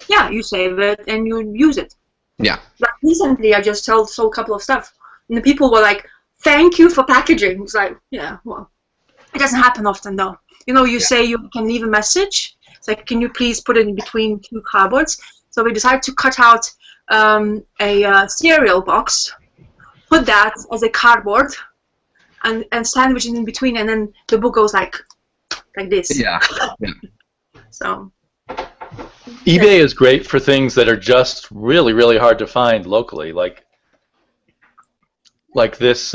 Yeah, you save it and you use it. Yeah. Like recently, I just sold a couple of stuff, and the people were like, "Thank you for packaging." It's like, yeah, well, it doesn't happen often though. You know, you say you can leave a message. It's like, can you please put it in between two cardboards? So we decided to cut out a cereal box, put that as a cardboard, and sandwich it in between, and then the book goes like this. Yeah. So. eBay is great for things that are just really, really hard to find locally, like this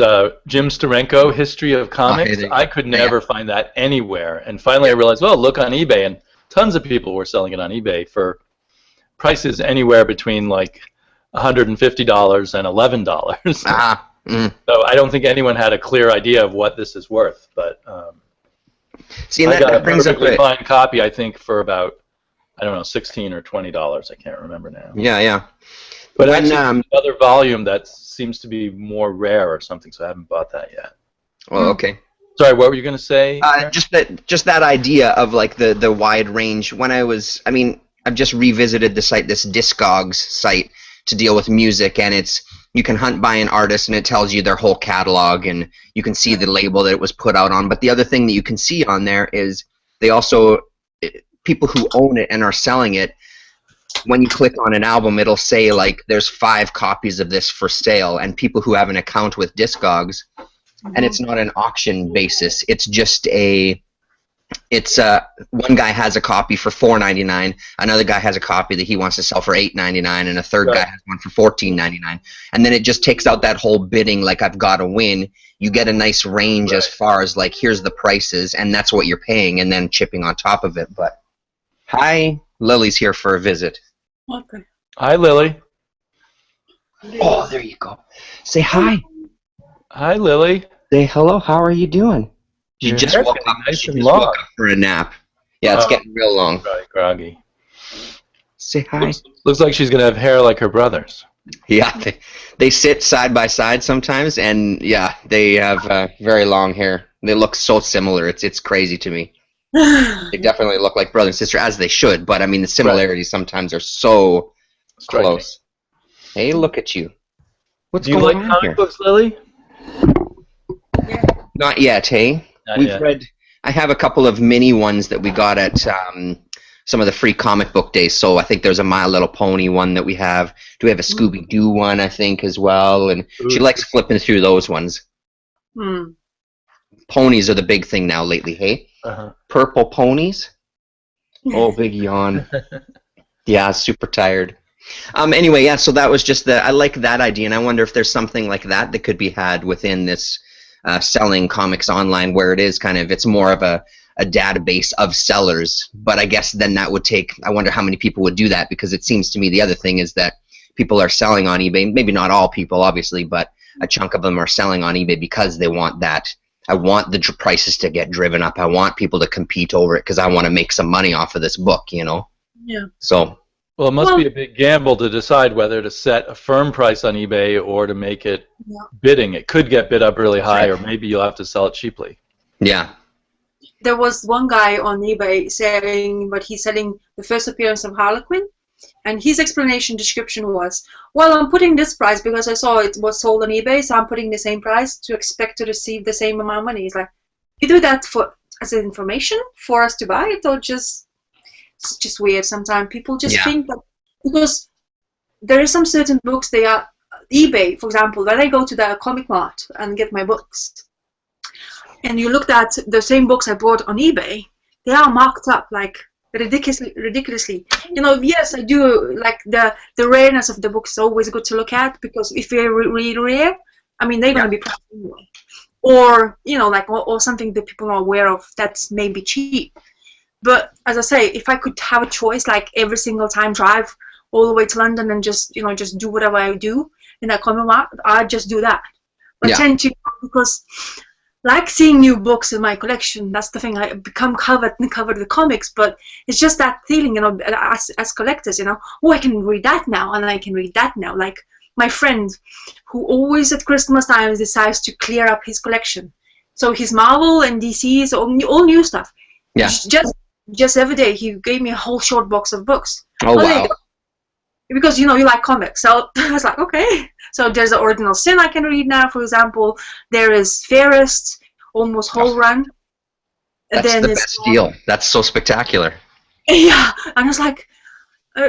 Jim Steranko History of Comics. I could never find that anywhere, and finally I realized, well, look on eBay, and tons of people were selling it on eBay for prices anywhere between like $150 and $11. So I don't think anyone had a clear idea of what this is worth, but see, I got that a brings up perfectly fine copy, I think, for about, I don't know, $16 or $20. I can't remember now. Yeah. But actually, another volume that seems to be more rare or something, so I haven't bought that yet. Well, okay. Sorry, what were you going to say? Just that idea of like the wide range. When I've just revisited the site, this Discogs site, to deal with music, and you can hunt by an artist, and it tells you their whole catalog, and you can see the label that it was put out on. But the other thing that you can see on there is they also, people who own it and are selling it, when you click on an album, it'll say like there's 5 copies of this for sale, and people who have an account with Discogs, and it's not an auction basis, it's just one guy has a copy for $4.99, another guy has a copy that he wants to sell for $8.99, and a third guy has one for $14.99, and then it just takes out that whole bidding, like I've got to win. You get a nice range as far as like here's the prices, and that's what you're paying, and then chipping on top of it. But hi, Lily's here for a visit. Okay. Hi, Lily. Oh, there you go. Say hi. Hi, Lily. Say hello. How are you doing? She just woke up. Nice and long. For a nap. Yeah, it's getting real long. Right, groggy. Say hi. Looks like she's gonna have hair like her brothers. Yeah, they sit side by side sometimes, and yeah, they have very long hair. They look so similar. It's crazy to me. They definitely look like brother and sister, as they should. But I mean, the similarities sometimes are so close. Hey, look at you. What's going on here? Do you like comic books, Lily? Not yet, hey. We've read. I have a couple of mini ones that we got at some of the free comic book days. So I think there's a My Little Pony one that we have. Do we have a Scooby Doo one? I think as well. And she likes flipping through those ones. Ponies are the big thing now lately, hey? Purple ponies. Oh, big yawn. Yeah, super tired. Anyway, yeah. So that was just I like that idea, and I wonder if there's something like that could be had within this. Selling comics online, where it's more of a database of sellers, but I guess then that would take, I wonder how many people would do that, because it seems to me the other thing is that people are selling on eBay, maybe not all people obviously, but a chunk of them are selling on eBay because they want that, I want the prices to get driven up, I want people to compete over it because I want to make some money off of this book, you know? Yeah. So. Well, it must be a big gamble to decide whether to set a firm price on eBay or to make it bidding. It could get bid up really high, or maybe you'll have to sell it cheaply. Yeah. There was one guy on eBay saying, but he's selling the first appearance of Harlequin, and his explanation description was, well, I'm putting this price because I saw it was sold on eBay, so I'm putting the same price to expect to receive the same amount of money. He's like, you do that as information for us to buy it, or just... It's just weird sometimes. People just think that because there are some certain books they are eBay, for example, when I go to the Comic Mart and get my books, and you looked at the same books I bought on eBay, they are marked up like ridiculously. You know, yes, I do like the rareness of the books is always good to look at, because if they're really rare, I mean they're gonna be priced anyway. Or you know, like or something that people are aware of that's maybe cheap. But as I say, if I could have a choice, like every single time drive all the way to London and just do whatever I do in that Comic Mart, I'd just do that. But I tend to, because like seeing new books in my collection. That's the thing. I become covered the comics, but it's just that feeling, as collectors, oh, I can read that now, and I can read that now. Like my friend, who always at Christmas time decides to clear up his collection. So his Marvel and DC's all new stuff. Yeah. Just every day he gave me a whole short box of books. Oh wow. Because you like comics, so I was like, okay. So there's the Ordinal Sin I can read now, for example. There is Fairest, almost whole run. That's the best deal. That's so spectacular. Yeah, and I was like,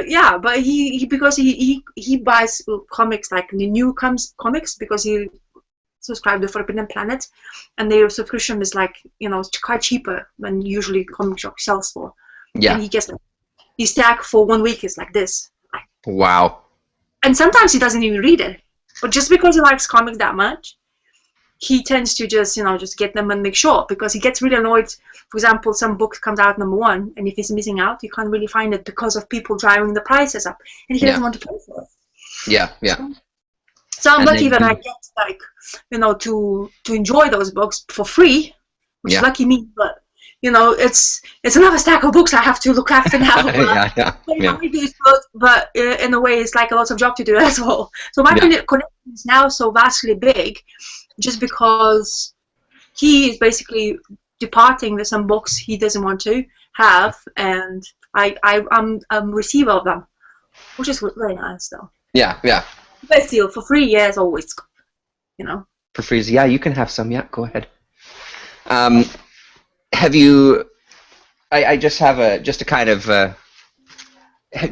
yeah, but he because he buys comics, like the new comics, because he subscribed to Forbidden Planet, and their subscription is like it's quite cheaper than usually comic shop sells for. Yeah. And he gets his stack for 1 week is like this. Wow. And sometimes he doesn't even read it, but just because he likes comics that much, he tends to just just get them and make sure, because he gets really annoyed. For example, some book comes out #1, and if he's missing out, you can't really find it because of people driving the prices up, and he doesn't want to pay for it. Yeah, yeah. So I'm lucky that I get to enjoy those books for free, which is lucky me. But it's another stack of books I have to look after now. But in a way, it's like a lot of job to do as well. So my collection is now so vastly big, just because he is basically departing with some books he doesn't want to have, and I'm a receiver of them, which is very nice, though. Yeah, yeah. Best deal for free, yeah, as always. For free, yeah. You can have some. Yeah, go ahead. Have you? I just have a kind of.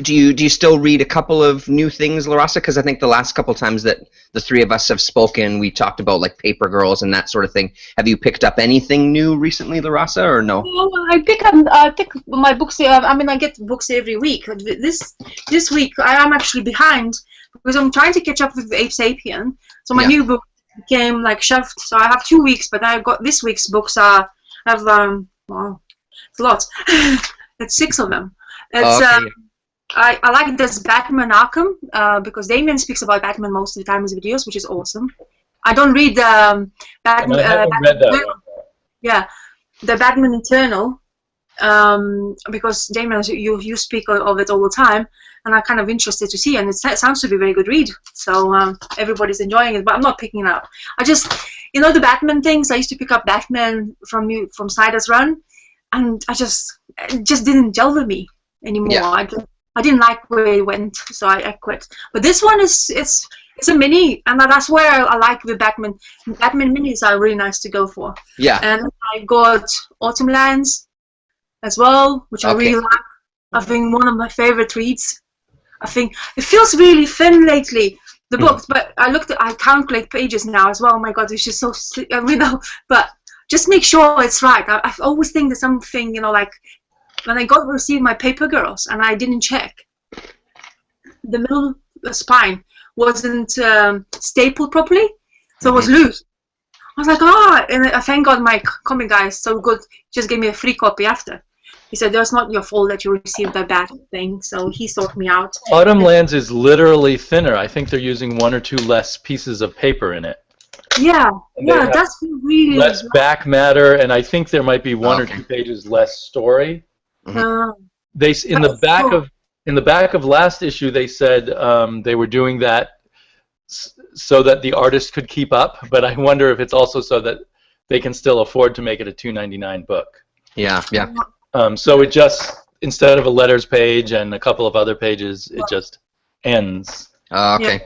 Do you still read a couple of new things, Larasa? Because I think the last couple times that the three of us have spoken, we talked about like Paper Girls and that sort of thing. Have you picked up anything new recently, Larasa, or no? I pick my books. I get books every week. This week I am actually behind because I'm trying to catch up with Ape Sapien. So my new book became like shoved. So I have 2 weeks, but I've got this week's books. It's a lot. It's 6 of them. It's I like this Batman Arkham because Damien speaks about Batman most of the time in his videos, which is awesome. I don't read Batman. Yeah, the Batman Eternal because Damien, you speak of it all the time, and I'm kind of interested to see. And it sounds to be a very good read, so everybody's enjoying it. But I'm not picking it up. I just, the Batman things. I used to pick up Batman from Snyder's run, and it just didn't gel with me anymore. Yeah. I didn't like where it went, so I quit. But this one it's a mini, and that's where I like the Batman. Batman minis are really nice to go for. Yeah. And I got Autumn Lands as well, which I really like. I think one of my favorite reads. I think it feels really thin lately, the books, but I calculate pages now as well. Oh my God, it's just so, but just make sure it's right. I always think there's something, like, when I received my Paper Girls and I didn't check, the middle spine wasn't stapled properly, so it was loose. I was like, and thank God my comic guy is so good, just gave me a free copy after. He said, that's not your fault that you received that bad thing, so he sorted me out. Autumn Lands is literally thinner. I think they're using 1 or 2 less pieces of paper in it. Yeah, that's really less back matter, and I think there might be 1 or 2 pages less story. They in the back of last issue they said they were doing that so that the artist could keep up, but I wonder if it's also so that they can still afford to make it a $2.99 book. Yeah, yeah. So it just, instead of a letters page and a couple of other pages, it just ends. Okay.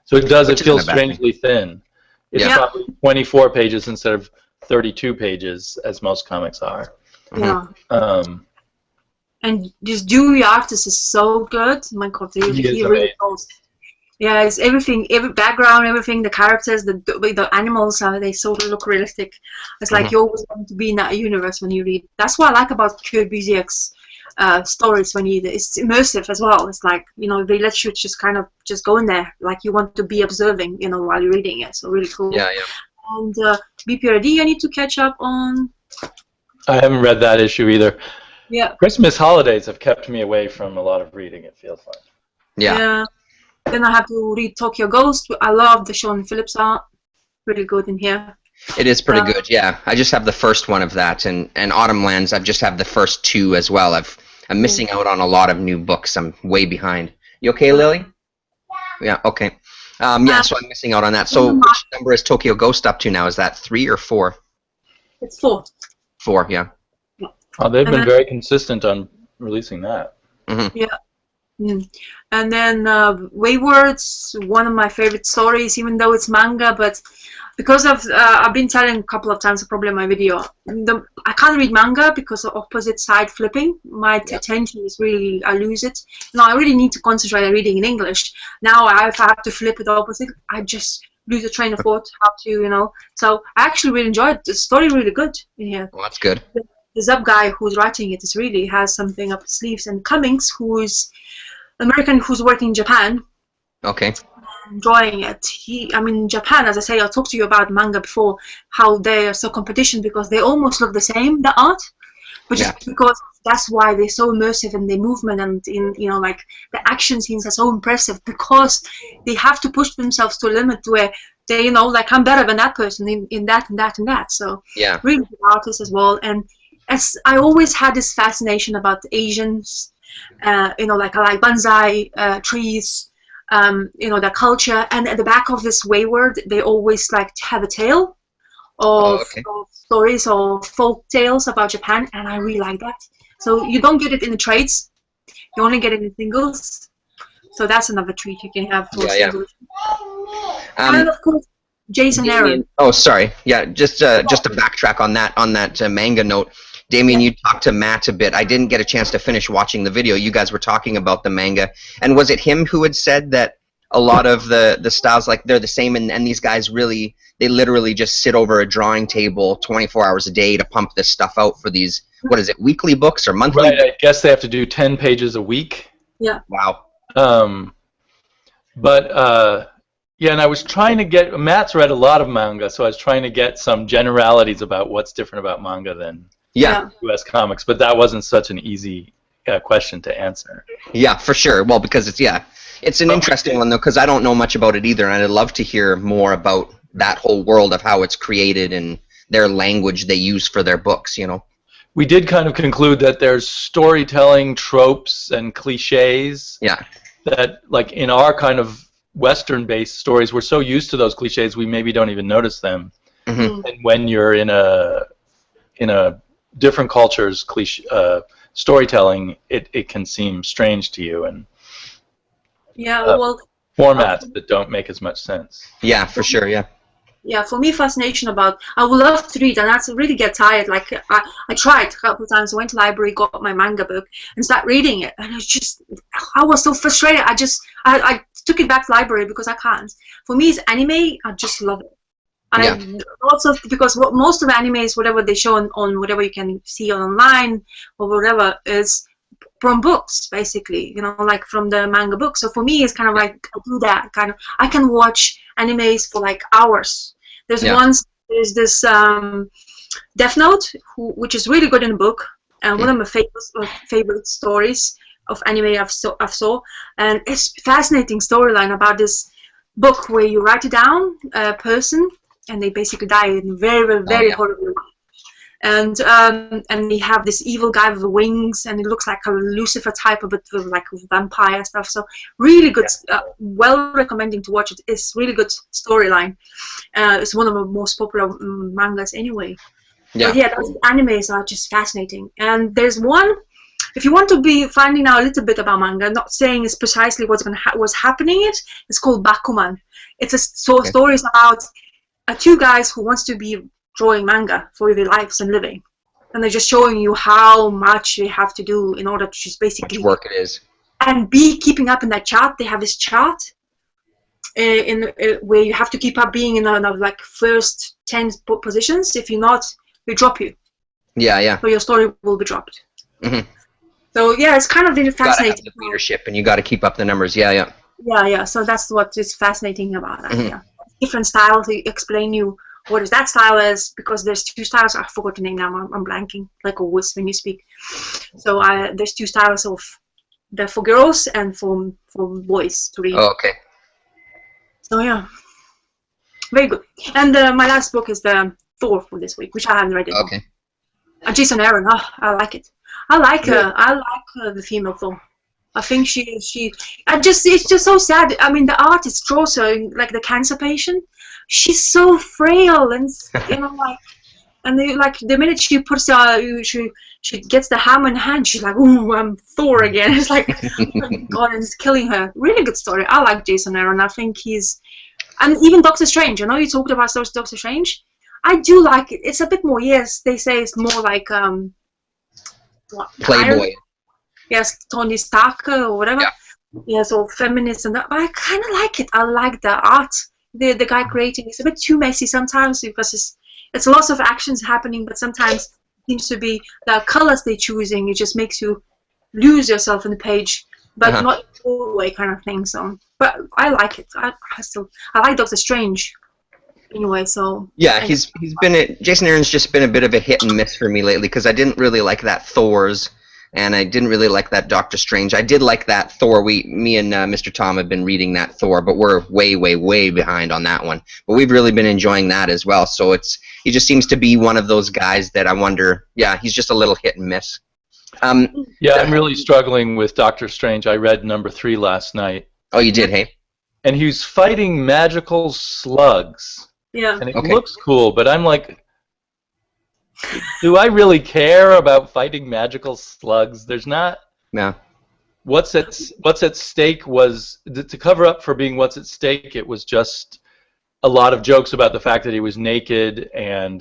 So it feels strangely thin. It's probably 24 pages instead of 32 pages, as most comics are. Yeah. And this Dewey artist is so good. My God, he really knows. Yeah, it's everything, every background, everything, the characters, the animals, they sort of look realistic. It's like you're always going to be in that universe when you read. That's what I like about Kurt Busiek's stories when it's immersive as well. It's like, they let you just kind of just go in there, like you want to be observing, while you're reading it. So really cool. Yeah, yeah. And BPRD, I need to catch up on. I haven't read that issue either. Yeah. Christmas holidays have kept me away from a lot of reading, it feels like. Yeah. Then I have to read Tokyo Ghost. I love the Sean Phillips art. Really good in here. It is pretty good, yeah. I just have the first one of that, and Autumn Lands, I just have the first two as well. I'm missing out on a lot of new books. I'm way behind. You okay, Lily? Yeah, okay. Yeah, so I'm missing out on that. So which number is Tokyo Ghost up to now? Is that 3 or 4? It's 4. 4, yeah. Oh, they've been very consistent on releasing that. Mm-hmm. Yeah. Mm. And then Wayward's one of my favorite stories, even though it's manga, but because of I've been telling a couple of times probably in my video, I can't read manga because of opposite side flipping. My attention is really, I lose it. Now I really need to concentrate on reading in English. Now if I have to flip it opposite, I just lose the train of thought, how to, you know. So I actually really enjoyed it. The story really good in here. Well, that's good. The Zub guy who's writing it is really has something up his sleeves. And Cummings, who's American, who's working in Japan, okay, enjoying it. I mean, Japan, as I say, I talked to you about manga before, how they are so competition because they almost look the same, the art, but just because that's why they're so immersive in their movement and in, you know, like the action scenes are so impressive because they have to push themselves to a limit where they, you know, like I'm better than that person in that and that and that. So really good artists as well. And as I always had this fascination about the Asians. You know, like I like bonsai trees, you know, the culture, and at the back of this Wayward, they always like to have a tale of stories or folk tales about Japan, and I really like that. So you don't get it in the trades, you only get it in singles. So that's another treat you can have for singles. And of course, Jason Aaron. Oh, sorry. Yeah, just to backtrack on that manga note. Damien, you talked to Matt a bit. I didn't get a chance to finish watching the video. You guys were talking about the manga. And was it him who had said that a lot of the styles, like, they're the same, and these guys really, they literally just sit over a drawing table 24 hours a day to pump this stuff out for these, what is it, weekly books or monthly? Right, I guess they have to do 10 pages a week. Yeah. Wow. Yeah, and I was trying to get, Matt's read a lot of manga, so I was trying to get some generalities about what's different about manga than U.S. comics, but that wasn't such an easy question to answer. Yeah, for sure. Well, because it's an interesting one, though, because I don't know much about it either, and I'd love to hear more about that whole world of how it's created and their language they use for their books, you know. We did kind of conclude that there's storytelling tropes and cliches that, like, in our kind of Western-based stories, we're so used to those cliches we maybe don't even notice them. Mm-hmm. And when you're in a different culture's cliche storytelling, it can seem strange to you, and formats that don't make as much sense. Yeah, for sure. Yeah, for me, fascination about, I would love to read, and I really get tired. Like, I tried a couple of times, I went to the library, got my manga book, and started reading it, and I was so frustrated. I took it back to the library because I can't. For me, it's anime, I just love it. And also because most of the animes, whatever they show on whatever you can see online or whatever, is from books, basically, you know, like from the manga book. So for me, it's kind of like, I do that kind of, I can watch animes for like hours. There's there's this Death Note, which is really good in the book, and one of my favorite stories of anime I've saw, and it's fascinating storyline about this book where you write it down, a person, and they basically die in very horrible way. And they have this evil guy with the wings, and it looks like a Lucifer type of it, with like vampire stuff. So really good, well recommending to watch it. It's really good storyline. It's one of the most popular mangas anyway. But yeah, those animes are just fascinating. And there's one, if you want to be finding out a little bit about manga, not saying it's precisely what's happening, it's called Bakuman. It's stories about two guys who wants to be drawing manga for their lives and living, and they're just showing you how much they have to do in order to just basically much work it is, and be keeping up in that chart. They have this chart where you have to keep up being in like first 10 positions. If you're not, they drop you. So your story will be dropped. Mm-hmm. So yeah, it's kind of really fascinating. You gotta have the leadership, and you got to keep up the numbers. Yeah. So that's what is fascinating about that. Different styles to explain you what is that style is, because there's two styles. I forgot the name now. I'm blanking, like always when you speak. So there's two styles of for girls and for boys to read. Oh, okay. So yeah. very good. And my last book is the Thor for this week, which I haven't read it. Okay. Jason Aaron, I like it. I like her. I like the female Thor. I think it's just so sad. I mean, the artist draws her like the cancer patient. She's so frail and like, and like the minute she puts she gets the hammer in hand, she's like, ooh, I'm Thor again. It's like, oh my God, and it's killing her. Really good story. I like Jason Aaron. I think and even Doctor Strange. I know you talked about Doctor Strange. I do like it. It's a bit more. Yes, they say it's more like Playboy. Yes, Tony Stark or whatever. Yeah. Yes, or feminist and that. But I kind of like it. I like the art. The guy creating. It's a bit too messy sometimes because it's lots of actions happening, but sometimes it seems to be the colors they're choosing. It just makes you lose yourself in the page, but not all the way kind of thing. So, but I like it. I like Doctor Strange. Anyway, so yeah, Jason Aaron's just been a bit of a hit and miss for me lately because I didn't really like that Thor's, and I didn't really like that Doctor Strange. I did like that Thor. Me and Mr. Tom have been reading that Thor, but we're way, way, way behind on that one. But we've really been enjoying that as well. So he just seems to be one of those guys that I wonder. Yeah, he's just a little hit and miss. Yeah, I'm really struggling with Doctor Strange. I read number 3 last night. Oh, you did, hey? And he's fighting magical slugs. Yeah. And it looks cool, but I'm like, do I really care about fighting magical slugs? There's not. No. What's at stake was to cover up for being what's at stake. It was just a lot of jokes about the fact that he was naked and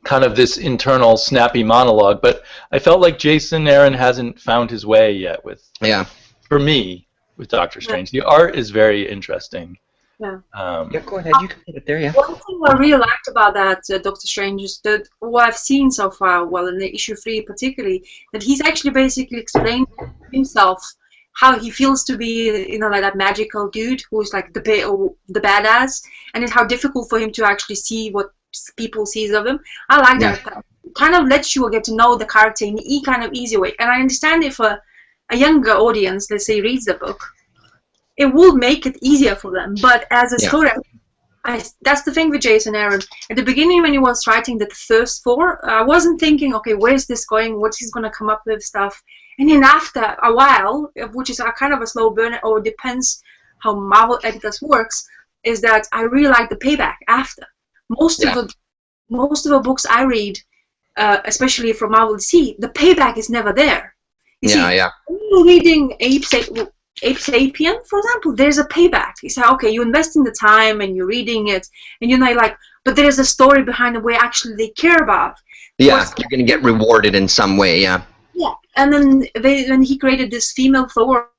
kind of this internal snappy monologue. But I felt like Jason Aaron hasn't found his way yet for me with Doctor Strange. The art is very interesting. Yeah. Go ahead. You can put it there. Yeah. One thing I really liked about that Doctor Strange is that what I've seen so far, well, in the issue 3 particularly, that he's actually basically explained himself how he feels to be, like that magical dude who's like the badass, and it's how difficult for him to actually see what people sees of him. I like that. It kind of lets you get to know the character in a kind of easy way, and I understand if a younger audience, let's say, reads the book, it will make it easier for them. But as a story, that's the thing with Jason Aaron. At the beginning, when he was writing the first 4, I wasn't thinking, okay, where's this going? What's he's going to come up with stuff? And then after a while, which is a kind of a slow burn, or depends how Marvel editors works, is that I really like the payback after. Most of the books I read, especially from Marvel DC, the payback is never there. You see, when you're reading Ape Sapien, for example, there's a payback. You say, okay, you invest in the time and you're reading it, and you're not like, but there's a story behind it where actually they care about. Yeah, you're going to get rewarded in some way, yeah. Yeah, and then when he created this female Thor,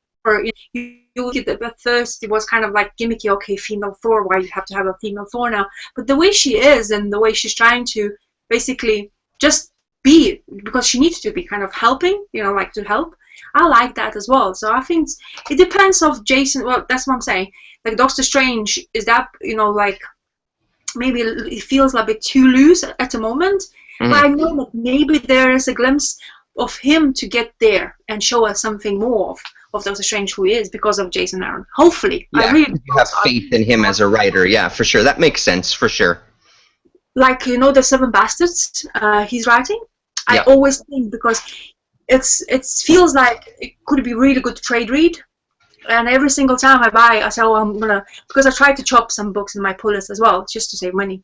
you look at at first it was kind of like gimmicky, okay, female Thor, why you have to have a female Thor now? But the way she is and the way she's trying to basically just be, because she needs to be kind of helping, like to help, I like that as well. So I think it depends of Jason. Well, that's what I'm saying. Like Doctor Strange, is that like maybe it feels a bit too loose at the moment. But I know that maybe there is a glimpse of him to get there and show us something more of Doctor Strange who he is because of Jason Aaron. Hopefully, I really have faith in him as a writer. Yeah, for sure. That makes sense for sure. Like the 7 Bastards he's writing. I always think because it feels like it could be really good trade read, and every single time I buy, I say, oh, I'm gonna, because I try to chop some books in my pull list as well, just to save money.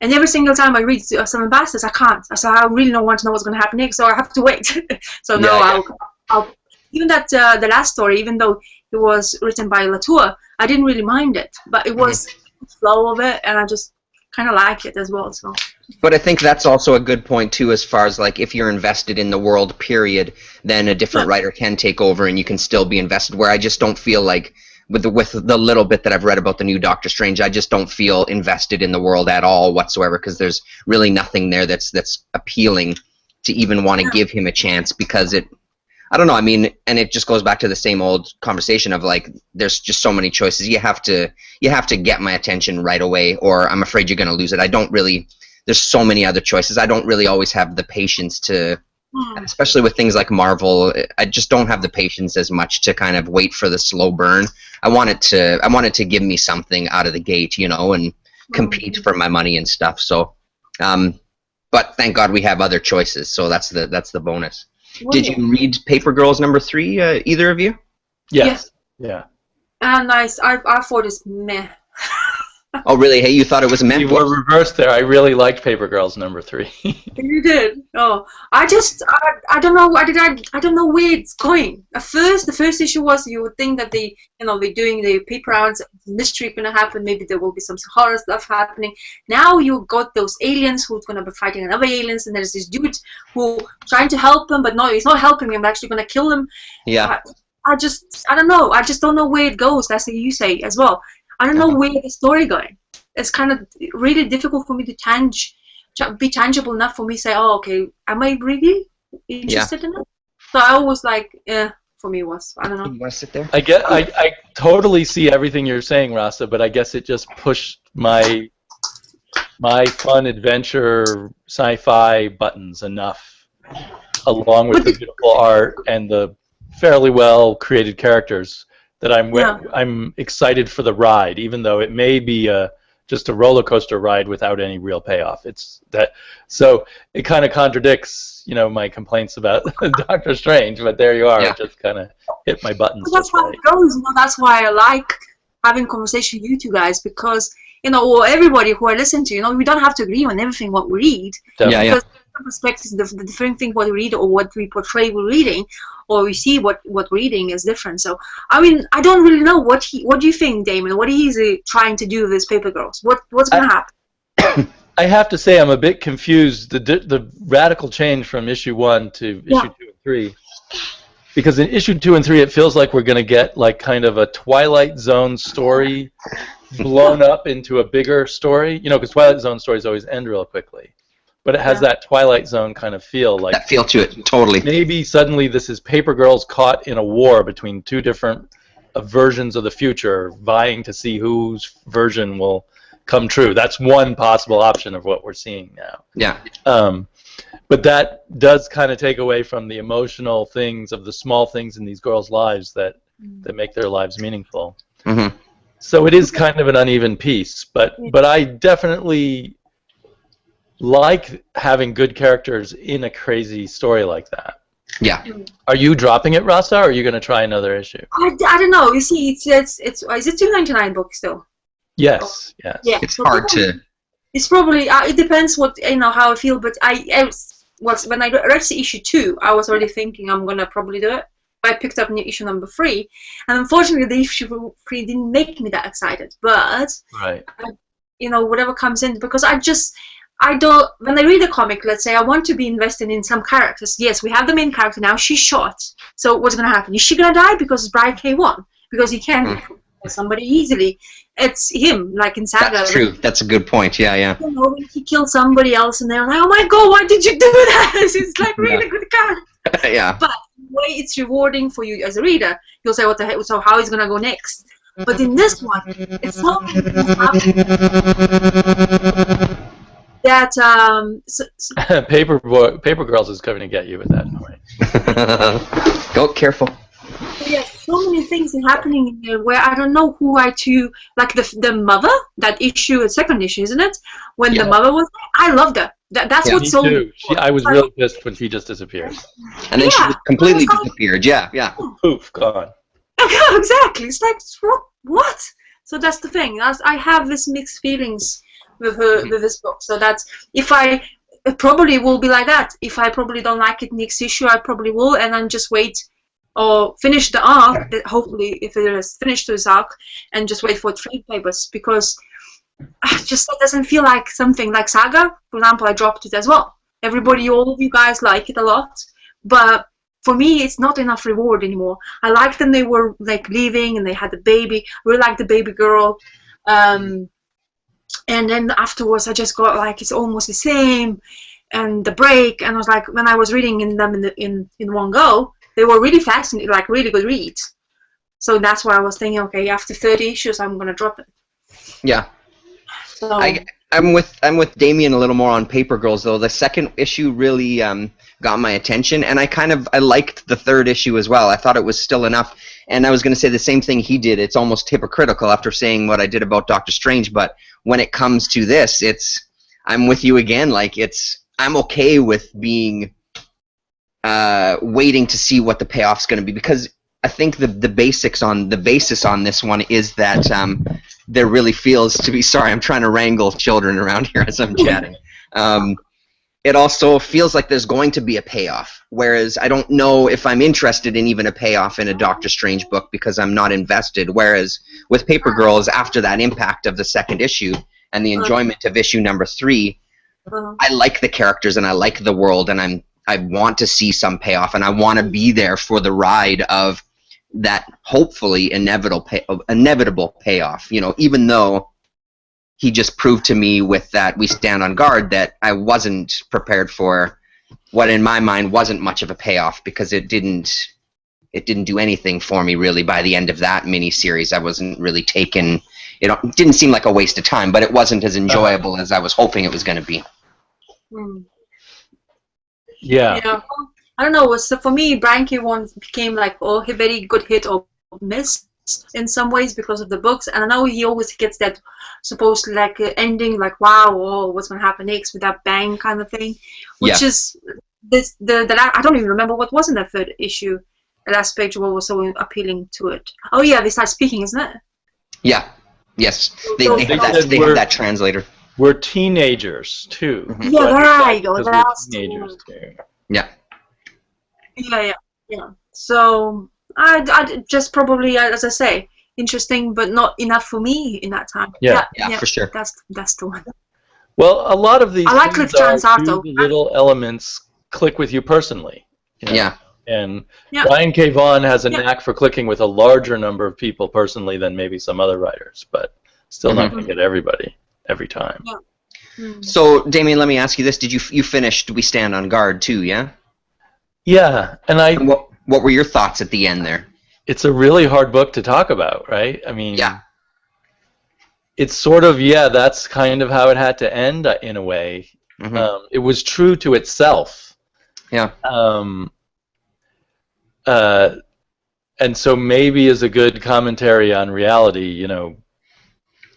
And every single time I read 7 Bastards, I can't. I really don't want to know what's gonna happen next, so I have to wait. So I'll even that the last story, even though it was written by Latour, I didn't really mind it, but it was the flow of it, and I just kind of like it as well. So. But I think that's also a good point too, as far as like if you're invested in the world, period, then a different writer can take over and you can still be invested. Where I just don't feel like with the little bit that I've read about the new Doctor Strange, I just don't feel invested in the world at all whatsoever, because there's really nothing there that's appealing to even want to give him a chance, because I don't know, I mean, and it just goes back to the same old conversation of like, there's just so many choices. You have to get my attention right away, or I'm afraid you're going to lose it. There's so many other choices. I don't really always have the patience to especially with things like Marvel, I just don't have the patience as much to kind of wait for the slow burn. I want it to give me something out of the gate, you know, and compete for my money and stuff. So, but thank God we have other choices. So that's the bonus. Did you read Paper Girls #3? Either of you? Yes. Yeah. Nice. I thought it's meh. Oh, really? Hey, you thought it was meh? You were reversed there. I really liked Paper Girls #3. You did? Oh, I don't know. I don't know where it's going. At first, the first issue was you would think that they're doing the paper rounds, mystery gonna happen. Maybe there will be some horror stuff happening. Now you got those aliens who's gonna be fighting another aliens, and there's this dude who trying to help him, but no, he's not helping him. Actually, gonna kill him. Yeah. I don't know. I just don't know where it goes. That's what you say as well. I don't know where the story going. It's kind of really difficult for me to be tangible enough for me to say, oh, okay, am I really interested in it? So I always like, for me it was, I don't know. You want to sit there? I totally see everything you're saying, Rasa, but I guess it just pushed my fun adventure sci-fi buttons enough, along with the beautiful art and the fairly well created characters, that I'm excited for the ride, even though it may be just a roller coaster ride without any real payoff. So it kind of contradicts, my complaints about Doctor Strange, but there you are. Yeah. It just kind of hit my buttons. That's how it goes. That's why I like having conversation with you two guys, because or everybody who I listen to, we don't have to agree on everything what we read. Definitely. Because perspectives, the different thing what we read or what we portray we're reading, or we see what we're reading is different. So I mean, I don't really know what do you think, Damon? What he's trying to do with his Paper Girls? What's gonna happen? I have to say I'm a bit confused. The radical change from issue 1 to issue 2 and 3, because in issue 2 and 3 it feels like we're gonna get like kind of a Twilight Zone story blown up into a bigger story. Because Twilight Zone stories always end real quickly. But it has that Twilight Zone kind of feel. Like that feel to it, totally. Maybe suddenly this is Paper Girls caught in a war between two different versions of the future, vying to see whose version will come true. That's one possible option of what we're seeing now. Yeah. But that does kind of take away from the emotional things of the small things in these girls' lives that make their lives meaningful. Mm-hmm. So it is kind of an uneven piece, but I definitely like having good characters in a crazy story like that. Yeah. Are you dropping it, Rasta, or are you going to try another issue? I don't know. You see, it's is it $2.99 book still? Yes. Yes. Yeah. It's hard to. It's probably it depends what how I feel, but when I read issue 2, I was already thinking I'm gonna probably do it. I picked up new issue number 3, and unfortunately the issue 3 didn't make me that excited. But right. Whatever comes in, because I don't. When I read a comic, let's say I want to be invested in some characters. Yes, we have the main character now. She's shot. So what's gonna happen? Is she gonna die because Brian K won? Because he can kill somebody easily. It's him, like in Saga. That's true. That's a good point. Yeah. When he killed somebody else, and they're like, "Oh my God, why did you do that?" It's like really good character. Yeah. But the way it's rewarding for you as a reader, you'll say, "What the heck? So how is gonna go next?" But in this one, it's so many things happening. That Paper Girls is coming to get you with that noise. Go careful. Yeah, so many things are happening in there where I don't know who like the mother, that issue, the second issue, isn't it? When the mother was there, I loved her. That's what sold me. I was really pissed when she just disappeared. And then she completely disappeared. Yeah. Poof, gone. Exactly. It's like what? So that's the thing. I have this mixed feelings with this book. So that's it probably will be like that. If I probably don't like it next issue, I probably will, and then just wait or finish the arc. Hopefully, if it is finished this arc, and just wait for trade papers, because just that doesn't feel like something like Saga. For example, I dropped it as well. All of you guys like it a lot, but for me, it's not enough reward anymore. I liked them. They were like leaving, and they had the baby. I really liked the baby girl. And then afterwards, I just got like it's almost the same, and the break. And I was like, when I was reading them in one go, they were really fascinating, like really good reads. So that's why I was thinking, okay, after 30 issues, I'm gonna drop it. Yeah. So I'm with Damien a little more on Paper Girls though. The second issue really got my attention, and I liked the third issue as well. I thought it was still enough, and I was going to say the same thing he did. It's almost hypocritical after saying what I did about Doctor Strange, but when it comes to this, I'm with you again. Like, I'm okay with being waiting to see what the payoff's going to be, because I think the basis on this one is that there really feels to be. Sorry, I'm trying to wrangle children around here as I'm chatting. It also feels like there's going to be a payoff, whereas I don't know if I'm interested in even a payoff in a Doctor Strange book because I'm not invested. Whereas with Paper Girls, after that impact of the second issue and the enjoyment of issue number 3, I like the characters and I like the world, and I want to see some payoff, and I want to be there for the ride of that hopefully inevitable payoff. You know, even though he just proved to me with that We Stand on Guard that I wasn't prepared for what in my mind wasn't much of a payoff, because it didn't do anything for me really by the end of that miniseries. I wasn't really taken. It didn't seem like a waste of time, but it wasn't as enjoyable as I was hoping it was going to be. Yeah. I don't know. So for me, Brian K. Vaughan became like a very good hit or miss in some ways because of the books, and I know he always gets that supposed like ending, like wow, oh, what's gonna happen next with that bang kind of thing, which is I don't even remember what was in that third issue. The last page, what was so appealing to it? Oh yeah, they start speaking, isn't it? Yeah. Yes. They have that translator. We're teenagers too. Mm-hmm. Yeah, there you go. That's teenagers too. Yeah. Yeah. So I just probably, as I say, interesting, but not enough for me in that time. Yeah, for sure. That's the one. Well, a lot of these I like Cliff Transato. Little elements click with you personally. You know? Yeah. And Brian K. Vaughan has a knack for clicking with a larger number of people personally than maybe some other writers, but still not going to get everybody every time. Yeah. So, Damien, let me ask you this: did you finished We Stand on Guard too? Yeah. Yeah, and what were your thoughts at the end there? It's a really hard book to talk about, right? I mean, it's sort of, that's kind of how it had to end in a way. Mm-hmm. It was true to itself. Yeah. And so maybe is a good commentary on reality, you know,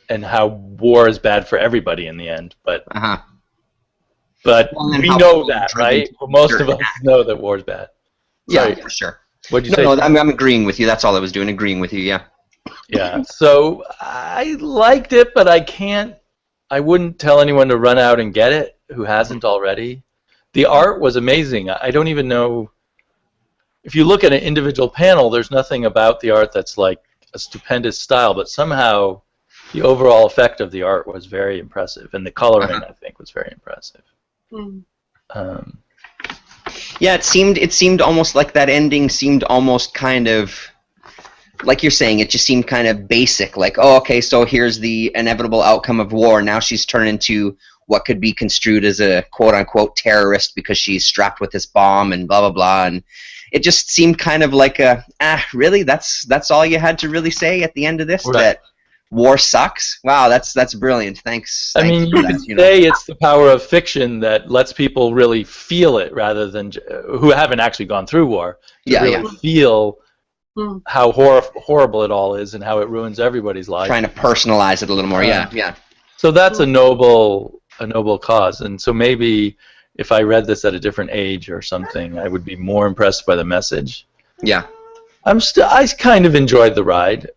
and how war is bad for everybody in the end. But but we know that, right? Well, most of us know that war's bad. Yeah, for sure. What'd you say? No, I'm agreeing with you. That's all I was doing, agreeing with you, yeah. Yeah, so I liked it, but I wouldn't tell anyone to run out and get it who hasn't already. The art was amazing. I don't even know, if you look at an individual panel, there's nothing about the art that's like a stupendous style, but somehow the overall effect of the art was very impressive, and the coloring, I think, was very impressive. Yeah, it seemed almost like that ending seemed almost kind of, like you're saying, it just seemed kind of basic, like, oh, okay, so here's the inevitable outcome of war. Now she's turned into what could be construed as a quote-unquote terrorist because she's strapped with this bomb and blah, blah, blah, and it just seemed kind of like really? That's all you had to really say at the end of this? Right. That war sucks? Wow, that's brilliant. Thanks. I mean, you could say it's the power of fiction that lets people really feel it rather than who haven't actually gone through war. Feel how horrible it all is and how it ruins everybody's life. Trying to personalize it a little more. Yeah. So that's a noble cause, and so maybe if I read this at a different age or something, I would be more impressed by the message. Yeah. I kind of enjoyed the ride.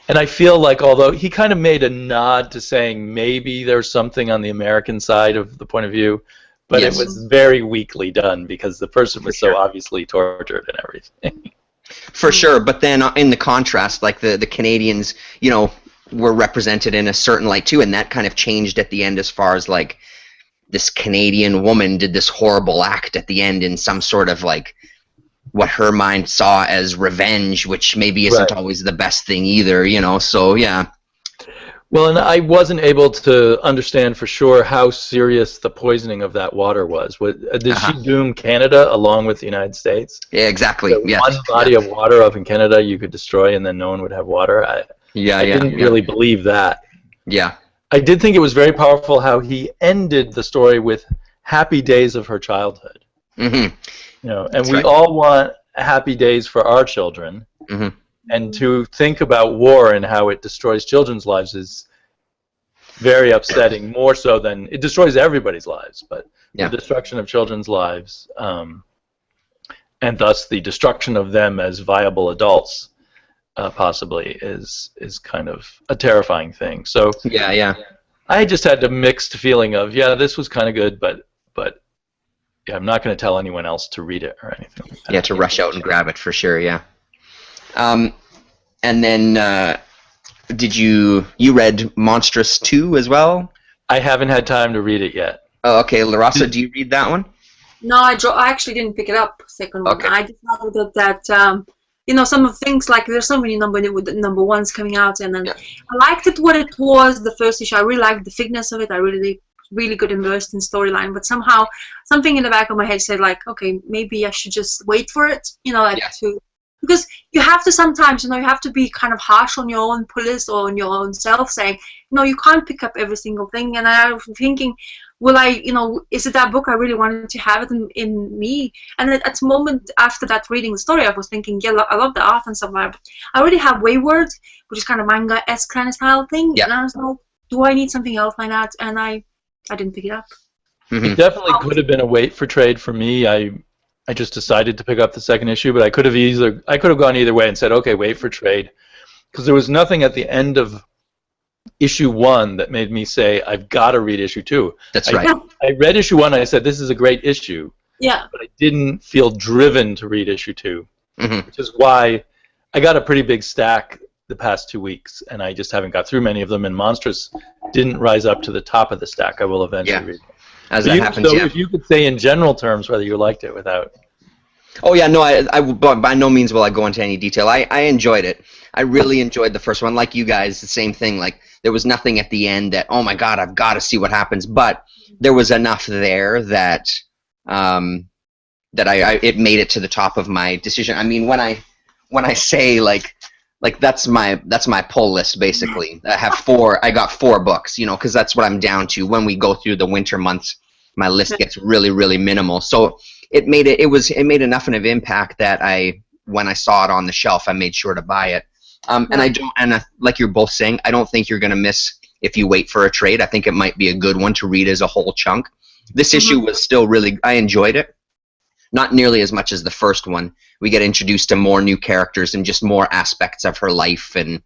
And I feel like, although he kind of made a nod to saying maybe there's something on the American side of the point of view, but it was very weakly done because the person was so obviously tortured and everything. For sure, but then in the contrast, like the Canadians, you know, were represented in a certain light too, and that kind of changed at the end as far as like this Canadian woman did this horrible act at the end in some sort of like what her mind saw as revenge, which maybe isn't always the best thing either, you know, so yeah. Well, and I wasn't able to understand for sure how serious the poisoning of that water was. Did she doom Canada along with the United States? Yeah, exactly. So one body of water up in Canada you could destroy and then no one would have water? I didn't really believe that. Yeah. I did think it was very powerful how he ended the story with happy days of her childhood. Mm-hmm. You know, and That's we right. all want happy days for our children. Mm-hmm. And to think about war and how it destroys children's lives is very upsetting, more so than it destroys everybody's lives, but Yeah. the destruction of children's lives, and thus the destruction of them as viable adults, possibly, is kind of a terrifying thing. So Yeah. I just had a mixed feeling of, yeah, this was kind of good, but yeah, I'm not going to tell anyone else to read it or anything like that. Yeah, to rush out and grab it for sure. Yeah. And then did you read Monstrous 2 as well? I haven't had time to read it yet. Oh, okay. Larissa, do you read that one? No, I actually didn't pick it up. Second one. Okay. I decided that you know, some of the things, like there's so many number ones coming out, and then Yeah. I liked it what it was the first issue. I really liked the thickness of it. I really good immersed in storyline, but somehow something in the back of my head said like, okay, maybe I should just wait for it. You know, like Yeah. because you have to sometimes, you know, you have to be kind of harsh on your own police or on your own self, saying, no, you can't pick up every single thing. And I was thinking, will I, you know, is it that book I really wanted to have it in me? And at the moment after that reading the story, I was thinking, yeah, I love the art and stuff. I already have Wayward, which is kind of manga-esque kind of style thing. Yeah. And I was like, do I need something else like that? And I didn't pick it up. Mm-hmm. It definitely could have been a wait for trade for me. I just decided to pick up the second issue, but I could have gone either way and said, okay, wait for trade, because there was nothing at the end of issue 1 that made me say I've got to read issue 2. That's right. I read issue 1 and I said this is a great issue, Yeah. but I didn't feel driven to read issue 2, Mm-hmm. which is why I got a pretty big stack the past 2 weeks, and I just haven't got through many of them, and Monstrous didn't rise up to the top of the stack. I will eventually read them. As But that happens, so yeah. if you could say in general terms whether you liked it without. Oh yeah, no, I by no means will I go into any detail. I enjoyed it. I really enjoyed the first one. Like you guys, the same thing. Like there was nothing at the end that, oh my God, I've got to see what happens. But there was enough there that it made it to the top of my decision. I mean, when I say like that's my pull list basically. I got 4 books, you know, because that's what I'm down to. When we go through the winter months, my list gets really minimal. So it made enough of an impact that when I saw it on the shelf, I made sure to buy it. Like you're both saying, I don't think you're gonna miss if you wait for a trade. I think it might be a good one to read as a whole chunk. This issue was still I enjoyed it. Not nearly as much as the first one. We get introduced to more new characters and just more aspects of her life and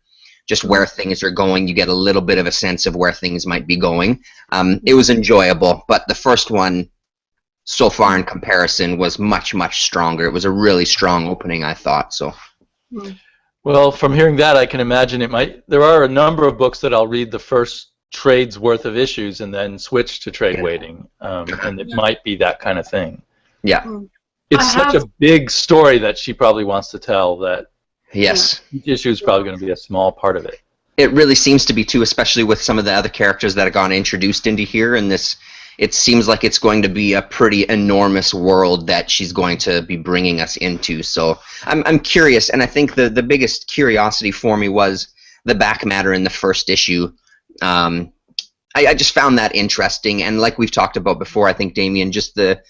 just where things are going. You get a little bit of a sense of where things might be going. It was enjoyable, but the first one, so far in comparison, was much stronger. It was a really strong opening, I thought. So. Well, from hearing that, I can imagine there are a number of books that I'll read the first trade's worth of issues and then switch to trade waiting, and it might be that kind of thing. Yeah. It's such a big story that she probably wants to tell that Yes. each issue is probably going to be a small part of it. It really seems to be too, especially with some of the other characters that have gone introduced into here, and it seems like it's going to be a pretty enormous world that she's going to be bringing us into. So I'm curious, and I think the biggest curiosity for me was the back matter in the first issue. I just found that interesting, and like we've talked about before, I think, Damien, just the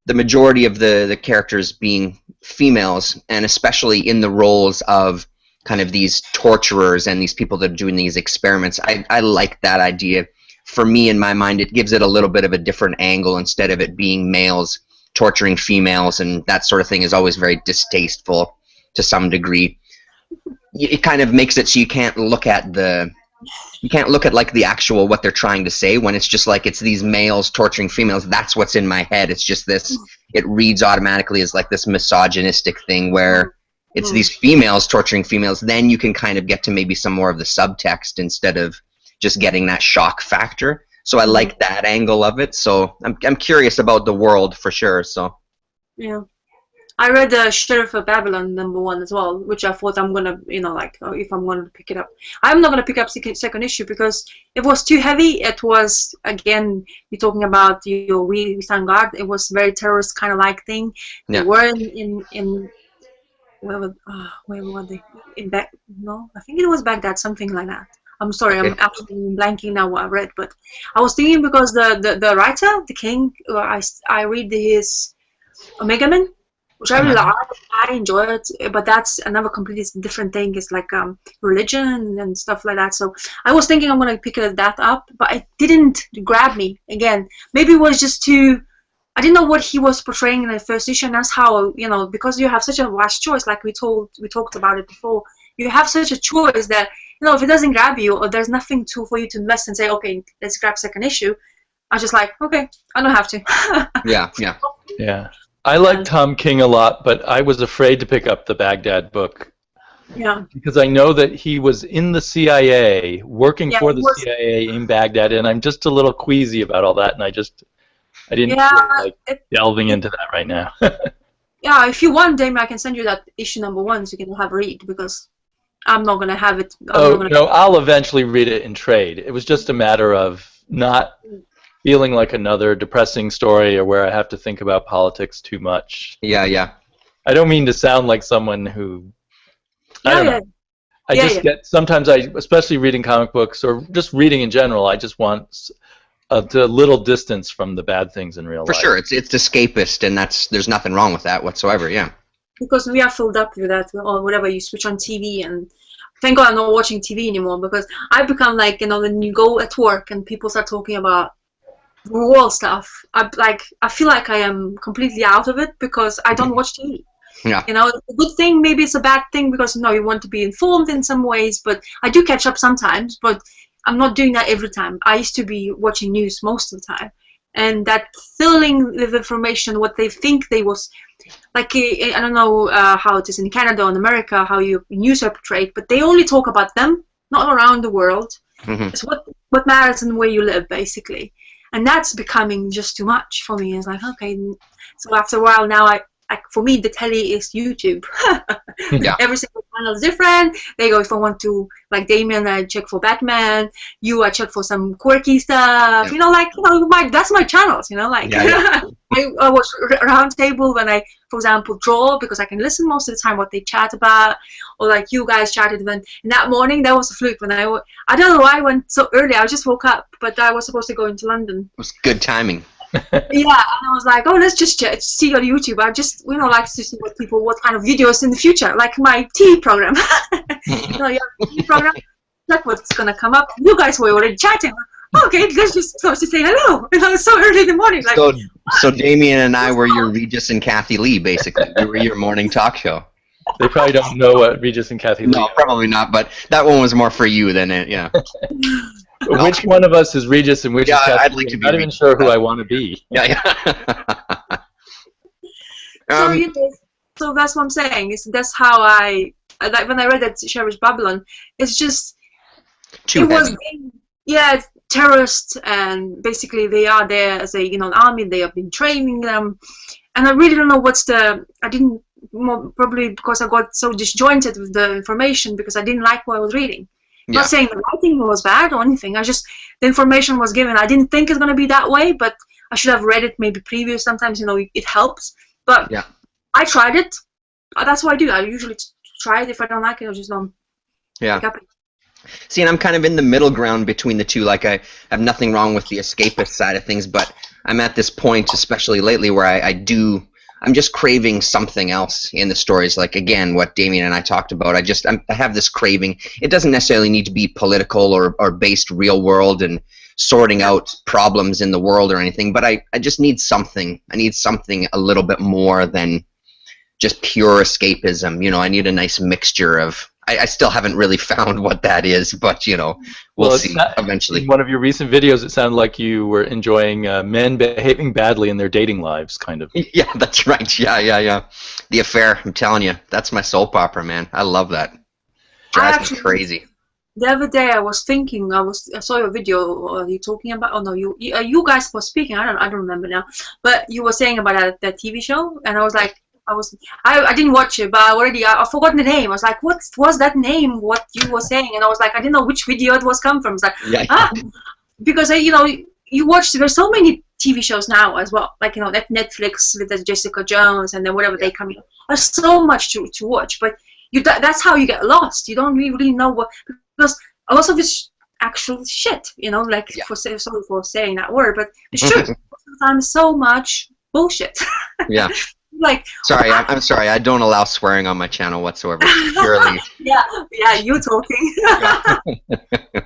majority of the characters being females, and especially in the roles of kind of these torturers and these people that are doing these experiments. I like that idea. For me, in my mind, it gives it a little bit of a different angle. Instead of it being males torturing females and that sort of thing is always very distasteful to some degree. It kind of makes it so you can't look at like the actual what they're trying to say when it's just like it's these males torturing females. That's what's in my head. It's just this. It reads automatically as like this misogynistic thing where it's these females torturing females. Then you can kind of get to maybe some more of the subtext instead of just getting that shock factor. So I like that angle of it. So I'm curious about the world for sure. So yeah. I read the Sheriff of Babylon #1 as well, which I thought I'm gonna, if I'm gonna pick it up, I'm not gonna pick up second issue because it was too heavy. It was, again, you're talking about your We Stand Guard. It was very terrorist kind of like thing. Yeah. They were in where were they? No, I think it was Baghdad, something like that. I'm sorry, Okay. I'm absolutely blanking now what I read, but I was thinking because the writer, the king, I read his Omega Man, which I really like. I enjoy it, but that's another completely different thing. It's like religion and stuff like that. So I was thinking I'm gonna pick that up, but it didn't grab me. Again, maybe it was just too. I didn't know what he was portraying in the first issue, and that's how, you know, because you have such a vast choice, like we talked about it before. You have such a choice that, you know, if it doesn't grab you or there's nothing for you to invest and say, okay, let's grab second issue, I was just like, okay, I don't have to. Yeah. Yeah. I like Tom King a lot, but I was afraid to pick up the Baghdad book. Yeah. Because I know that he was in the CIA, working for the was, CIA in Baghdad, and I'm just a little queasy about all that, and I didn't yeah, feel like delving into that right now. Yeah, if you want, Damien, I can send you that issue #1 so you can have a read, because I'm not gonna have it. No, I'll eventually read it in trade. It was just a matter of not feeling like another depressing story or where I have to think about politics too much. Yeah. I don't mean to sound like someone who... I don't know. I just get... Sometimes especially reading comic books or just reading in general, I just want a little distance from the bad things in real life. For sure. It's escapist, and there's nothing wrong with that whatsoever, yeah. Because we are filled up with that, or whatever, you switch on TV, and thank God I'm not watching TV anymore, because I become like, you know, when you go at work and people start talking about world stuff, I feel like I am completely out of it because I don't watch TV. Yeah. You know, it's a good thing, maybe it's a bad thing, because, you know, you want to be informed in some ways, but I do catch up sometimes, but I'm not doing that every time. I used to be watching news most of the time, and that filling with information, what they think they was, like, I don't know how it is in Canada or in America, how you news are portrayed, but they only talk about them, not around the world. It's what matters and where you live, basically. And that's becoming just too much for me. It's like, okay, so after a while now, for me, the telly is YouTube. Yeah. Every single channel is different. They go, if I want to, like Damien, I check for Batman. I check for some quirky stuff. Yeah. You know, like, you know, that's my channels, you know, like. Yeah. I watch Roundtable when I, for example, draw, because I can listen most of the time what they chat about, or like you guys chatted when, in that morning, that was a fluke when I don't know why I went so early. I just woke up, but I was supposed to go into London. It was good timing. Yeah, and I was like, oh, let's just see on YouTube. I just, you know, like to see what kind of videos in the future, like my TV program. You know, your TV program, like what's gonna come up. You guys were already chatting. Okay, let's just supposed to say hello. You know, it's so early in the morning. Like, so Damien and I were your Regis and Kathy Lee, basically. We were your morning talk show. They probably don't know what Regis and Kathy Lee are. No, probably not, but that one was more for you than it, yeah. Which one of us is Regis and which is Kathy? I'd like to be. I'm not even sure who I want to be. Yeah. So, you know, so that's what I'm saying. That's how like when I read that Cherish Babylon, it's just it's terrorists, and basically they are there as a, you know, an army. They have been training them, and I really don't know probably because I got so disjointed with the information because I didn't like what I was reading. I'm not saying the writing was bad or anything. The information was given. I didn't think it's going to be that way, but I should have read it maybe previous. Sometimes, you know, it helps. But I tried it. That's what I do. I usually try it. If I don't like it, I'll just don't pick up it. See, and I'm kind of in the middle ground between the two. Like, I have nothing wrong with the escapist side of things, but I'm at this point, especially lately, where I'm just craving something else in the stories. Like, again, what Damien and I talked about. I have this craving. It doesn't necessarily need to be political or based real world and sorting out problems in the world or anything, but I just need something. I need something a little bit more than just pure escapism. You know, I need a nice mixture of... I still haven't really found what that is, but, you know, we'll see eventually. In one of your recent videos, it sounded like you were enjoying men behaving badly in their dating lives, kind of. Yeah, that's right. Yeah. The Affair, I'm telling you, that's my soap opera, man. I love that. Drives me crazy. The other day I was thinking, I saw your video, you talking about, oh no, you guys were speaking, I don't remember now, but you were saying about that TV show, and I was like, I didn't watch it, but I forgot the name. I was like, what was that name? What you were saying? And I was like, I didn't know which video it was come from. It's like, because you know, you watch. There's so many TV shows now as well, like, you know, that Netflix with the Jessica Jones and then whatever they come in. There's so much to watch, but that's how you get lost. You don't really know what, because a lot of these actual shit, you know, like Yeah. sorry for saying that word, but it's true. Sometimes so much bullshit. Yeah. Like, Sorry, I'm sorry. I don't allow swearing on my channel whatsoever. Purely. yeah, you talking.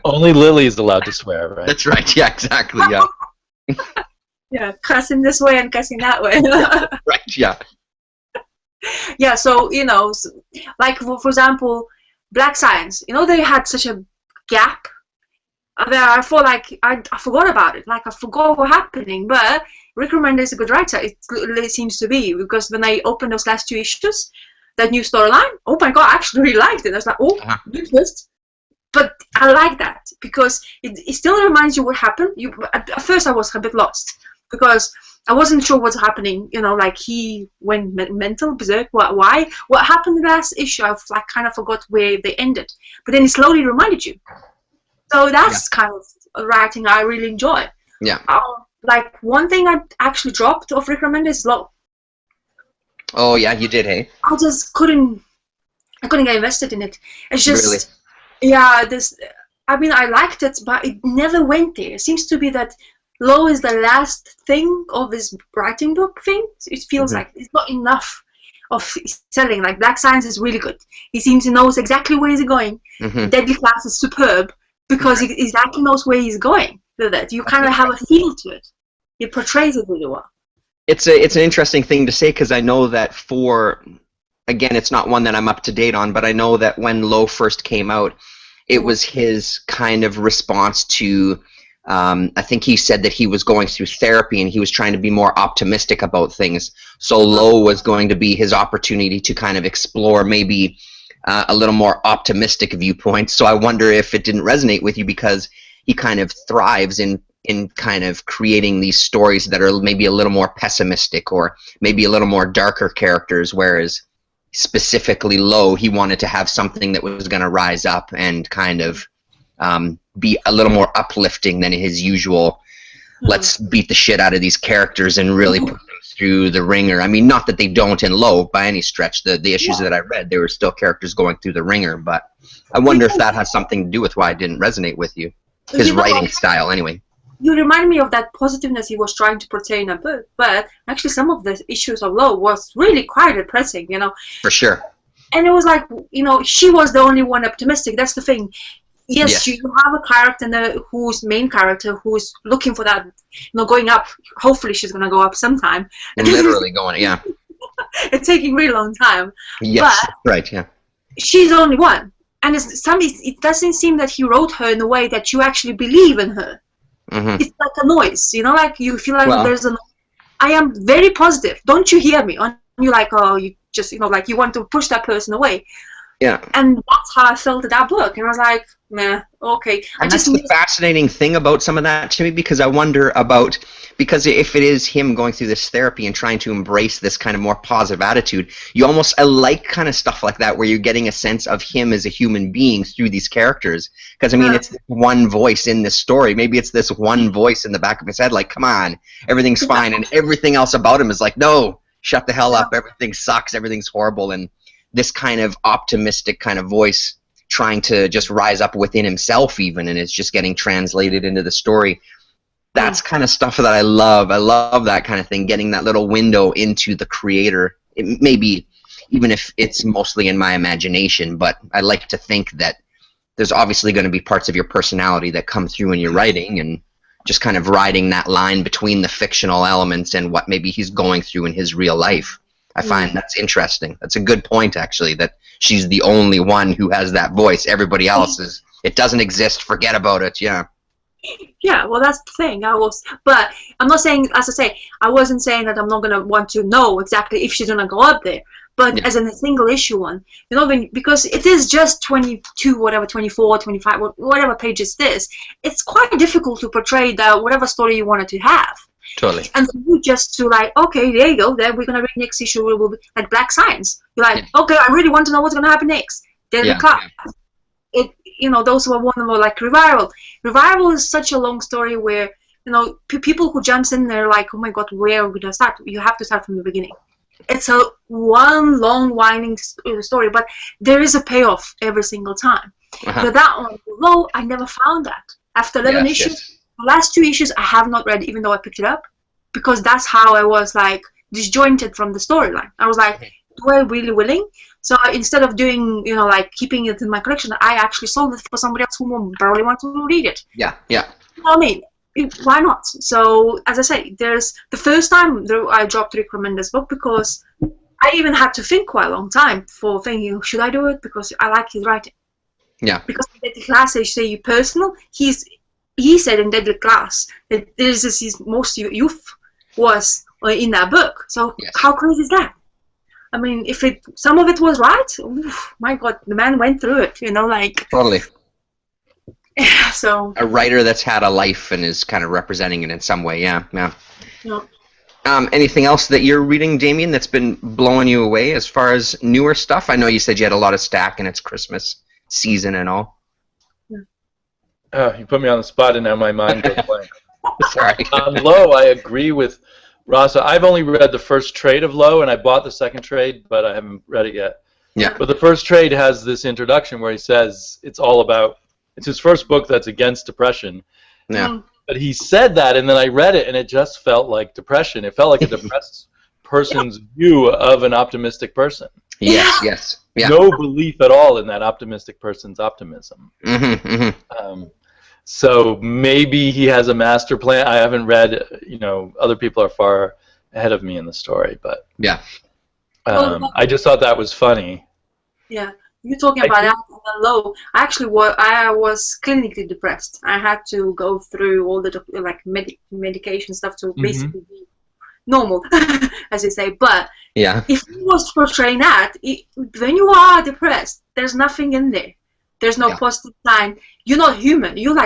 Only Lily is allowed to swear, right? That's right. Yeah, exactly. Yeah. Yeah, cussing this way and cussing that way. Right. Yeah. Yeah, so, you know, like, for example, Black Science, you know, they had such a gap there. I feel like I forgot about it. Like, I forgot what happening. But Rick Remender is a good writer. It seems to be, because when I opened those last 2 issues, that new storyline, oh my god, I actually really liked it. I was like, oh, new twist. But I like that because it still reminds you what happened. At first I was a bit lost because I wasn't sure what's happening. You know, like he went mental, berserk. Why? What happened in the last issue? I've like kind of forgot where they ended. But then it slowly reminded you. So that's kind of writing I really enjoy. Yeah. Like one thing I actually dropped of Rick Remender is Low. Oh yeah, you did, hey? I just couldn't. I couldn't get invested in it. It's just. Really? Yeah, I mean, I liked it, but it never went there. It seems to be that Low is the last thing of his writing book thing. It feels like it's not enough of selling. Like, Black Science is really good. He seems to knows exactly where he's going. Deadly Class is superb because he exactly knows where he's going with it. You kind of have a feel to it. He portrays it really well. It's an interesting thing to say because I know that again, it's not one that I'm up to date on, but I know that when Low first came out, it was his kind of response to, I think he said that he was going through therapy and he was trying to be more optimistic about things. So Low was going to be his opportunity to kind of explore maybe a little more optimistic viewpoints. So I wonder if it didn't resonate with you because he kind of thrives in kind of creating these stories that are maybe a little more pessimistic or maybe a little more darker characters, whereas specifically Low, he wanted to have something that was going to rise up and kind of be a little more uplifting than his usual, let's beat the shit out of these characters and really put them through the ringer. I mean, not that they don't in Low by any stretch. The issues that I read, there were still characters going through the ringer, but I wonder if that has something to do with why it didn't resonate with you. His writing style, anyway. You remind me of that positiveness he was trying to portray in a book, but actually some of the issues of Low was really quite depressing, you know. For sure. And it was like, you know, she was the only one optimistic. That's the thing. Yes, you have a character who's main character who's looking for that, you know, going up. Hopefully she's going to go up sometime. Literally going, yeah. It's taking a really long time. Yes, but right, yeah. She's the only one. And it doesn't seem that he wrote her in a way that you actually believe in her. It's like a noise, you know, like you feel like there's a. I am very positive. Don't you hear me? And you're like, oh, you just, you know, like you want to push that person away. Yeah. And that's how I felt at that book, and I was like, meh, okay. And that's the fascinating thing about some of that to me, because I wonder about, because if it is him going through this therapy and trying to embrace this kind of more positive attitude, I like kind of stuff like that where you're getting a sense of him as a human being through these characters. Because, I mean, it's one voice in this story. Maybe it's this one voice in the back of his head, like, come on, everything's fine. And everything else about him is like, no, shut the hell up, everything sucks, everything's horrible. And this kind of optimistic kind of voice trying to just rise up within himself even, and it's just getting translated into the story. That's kind of stuff that I love. I love that kind of thing, getting that little window into the creator. It maybe, even if it's mostly in my imagination, but I like to think that there's obviously going to be parts of your personality that come through in your writing, and just kind of riding that line between the fictional elements and what maybe he's going through in his real life. I find that's interesting. That's a good point, actually, that she's the only one who has that voice. Everybody else it doesn't exist. Forget about it. Yeah. Yeah, well, that's the thing. But I'm not saying, as I say, I wasn't saying that I'm not gonna want to know exactly if she's gonna go up there. But as a single issue one, you know, because it is just 22, whatever, 24, 25, whatever pages this, it's quite difficult to portray whatever story you wanted to have. Totally. And you just to like, okay, there you go. Then we're gonna read next issue. Will be like Black Science. You're like, okay, I really want to know what's gonna happen next. There's the cut. You know, those who are one of them like Revival. Revival is such a long story where, you know, people who jumps in there like, oh my god, where are we gonna start? You have to start from the beginning. It's a one long winding story, but there is a payoff every single time. Uh-huh. But that one, Low, I never found that. After 11 Yes, issues, yes. the last 2 issues I have not read, even though I picked it up, because that's how I was like disjointed from the storyline. I was like, do I really willing? So instead of doing, like keeping it in my collection, I actually sold it for somebody else who barely wanted to read it. Yeah, yeah. I mean, why not? So as I say, there's the first time I dropped Rick Remender's book because I even had to think quite a long time for thinking, should I do it? Because I like his writing. Yeah. Because in Deadly Class, they say personal. He said in Deadly Class that this is his most youth was in that book. So Yes. how crazy is that? I mean, if some of it was right, oof, my God, the man went through it. Like Totally. so. A writer that's had a life and is kind of representing it in some way. Yeah, yeah. Yeah. Anything else that you're reading, Damien, that's been blowing you away as far as newer stuff? I know you said you had a lot of stack and it's Christmas season and all. You put me on the spot and now my mind goes blank. Sorry. On Low, I agree with Rasa. I've only read the first trade of Low, and I bought the second trade, but I haven't read it yet. Yeah. But the first trade has this introduction where he says it's his first book that's against depression. Yeah. But he said that, and then I read it, and it just felt like depression. It felt like a depressed person's view of an optimistic person. Yes, yes. Yeah. No belief at all in that optimistic person's optimism. Mm-hmm, mm-hmm. So maybe he has a master plan. I haven't read, other people are far ahead of me in the story, but Yeah. I just thought that was funny. Yeah, you're talking about that Low. Actually, I was clinically depressed. I had to go through all the medication stuff to basically be normal, as you say. But Yeah. if you was portraying that, when you are depressed, there's nothing in there. There's no positive sign. You're not human. You're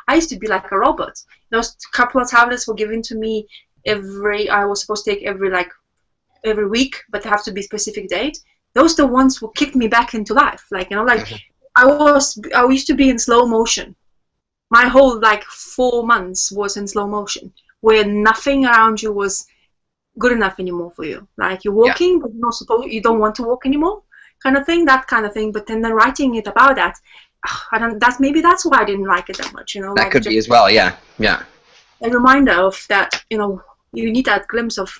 I used to be like a robot. Those couple of tablets were given to me I was supposed to take every week, but they have to be specific date. Those are the ones who kicked me back into life. I used to be in slow motion. My whole 4 months was in slow motion, where nothing around you was good enough anymore for you. Like you're walking, but you don't want to walk anymore, kind of thing. That kind of thing. But then writing it about that, maybe that's why I didn't like it that much. That could be as well. Yeah, yeah. A reminder of that. You need that glimpse of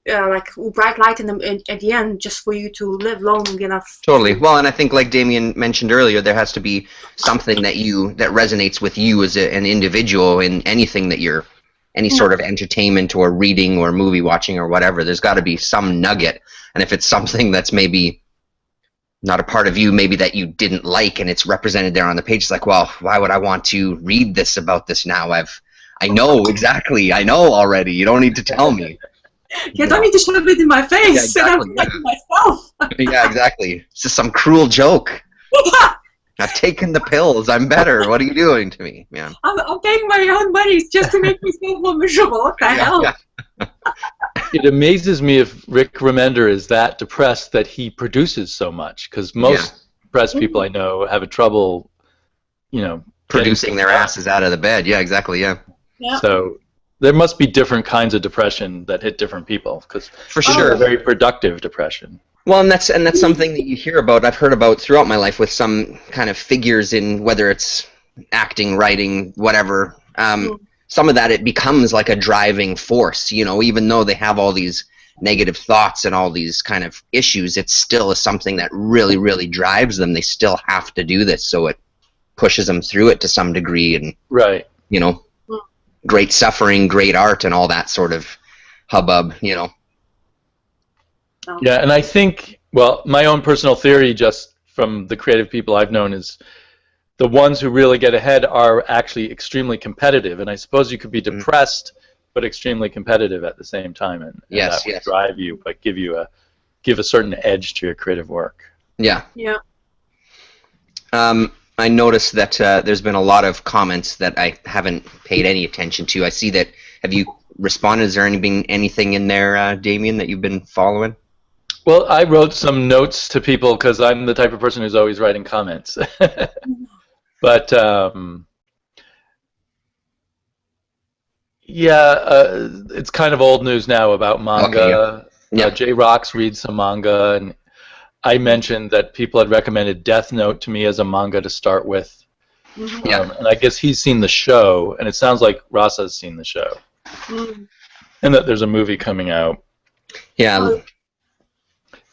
bright light at the end, just for you to live long enough. Totally. Well, and I think, like Damien mentioned earlier, there has to be something that resonates with you as an individual in anything that you're, any sort of entertainment or reading or movie watching or whatever. There's got to be some nugget, and if it's something that's maybe not a part of you, maybe that you didn't like, and it's represented there on the page, it's like, well, why would I want to read this about this now? I know exactly. I know already. You don't need to tell me. You don't need to shove it in my face. Yeah, exactly, And I'm myself. Yeah, exactly. It's just some cruel joke. I've taken the pills. I'm better. What are you doing to me, man? I'm paying my own money just to make me feel more miserable. What the hell? Yeah. It amazes me if Rick Remender is that depressed that he produces so much, because most depressed people I know have a trouble, producing their asses out of the bed. Yeah, exactly. Yeah. So there must be different kinds of depression that hit different people, because for sure, very productive depression. Well, and that's something that you hear about. I've heard about throughout my life with some kind of figures in whether it's acting, writing, whatever. Some of that, it becomes like a driving force. Even though they have all these negative thoughts and all these kind of issues, it still is something that really, really drives them. They still have to do this, so it pushes them through it to some degree. And right, great suffering, great art, and all that sort of hubbub. Yeah, and I think, my own personal theory, just from the creative people I've known, is the ones who really get ahead are actually extremely competitive, and I suppose you could be depressed but extremely competitive at the same time, and that would drive you, but give a certain edge to your creative work. Yeah. Yeah. I noticed that there's been a lot of comments that I haven't paid any attention to. I see that. Have you responded? Is there anything in there, Damien, that you've been following? Well, I wrote some notes to people because I'm the type of person who's always writing comments. But it's kind of old news now about manga. Okay, yeah. Jay Rocks reads some manga, and I mentioned that people had recommended Death Note to me as a manga to start with. Mm-hmm. And I guess he's seen the show, and it sounds like Rasa's seen the show. And that there's a movie coming out. Yeah.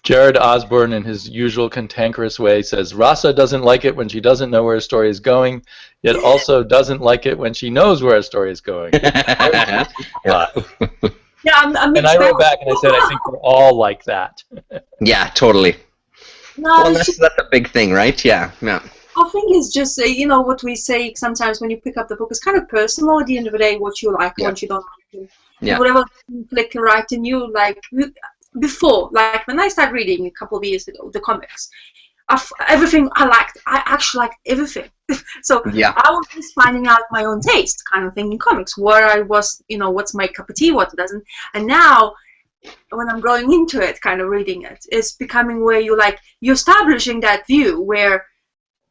Jared Osborne, in his usual cantankerous way, says, Rasa doesn't like it when she doesn't know where a story is going, yet also doesn't like it when she knows where a story is going. Yeah, and I wrote back and I said, I think we're all like that. Yeah, totally. No, Well, that's a big thing, right? Yeah. Yeah. I think it's just, you know, what we say sometimes when you pick up the book is kind of personal at the end of the day, what you like and what you don't like. Yeah. Whatever conflict right in you, like, before, like, when I started reading a couple of years ago, the comics, everything I liked, I actually liked everything. So yeah. I was just finding out my own taste kind of thing in comics, where I was, you know, what's my cup of tea, what doesn't. And now, when I'm growing into it, kind of reading it, it's becoming where you're establishing that view where,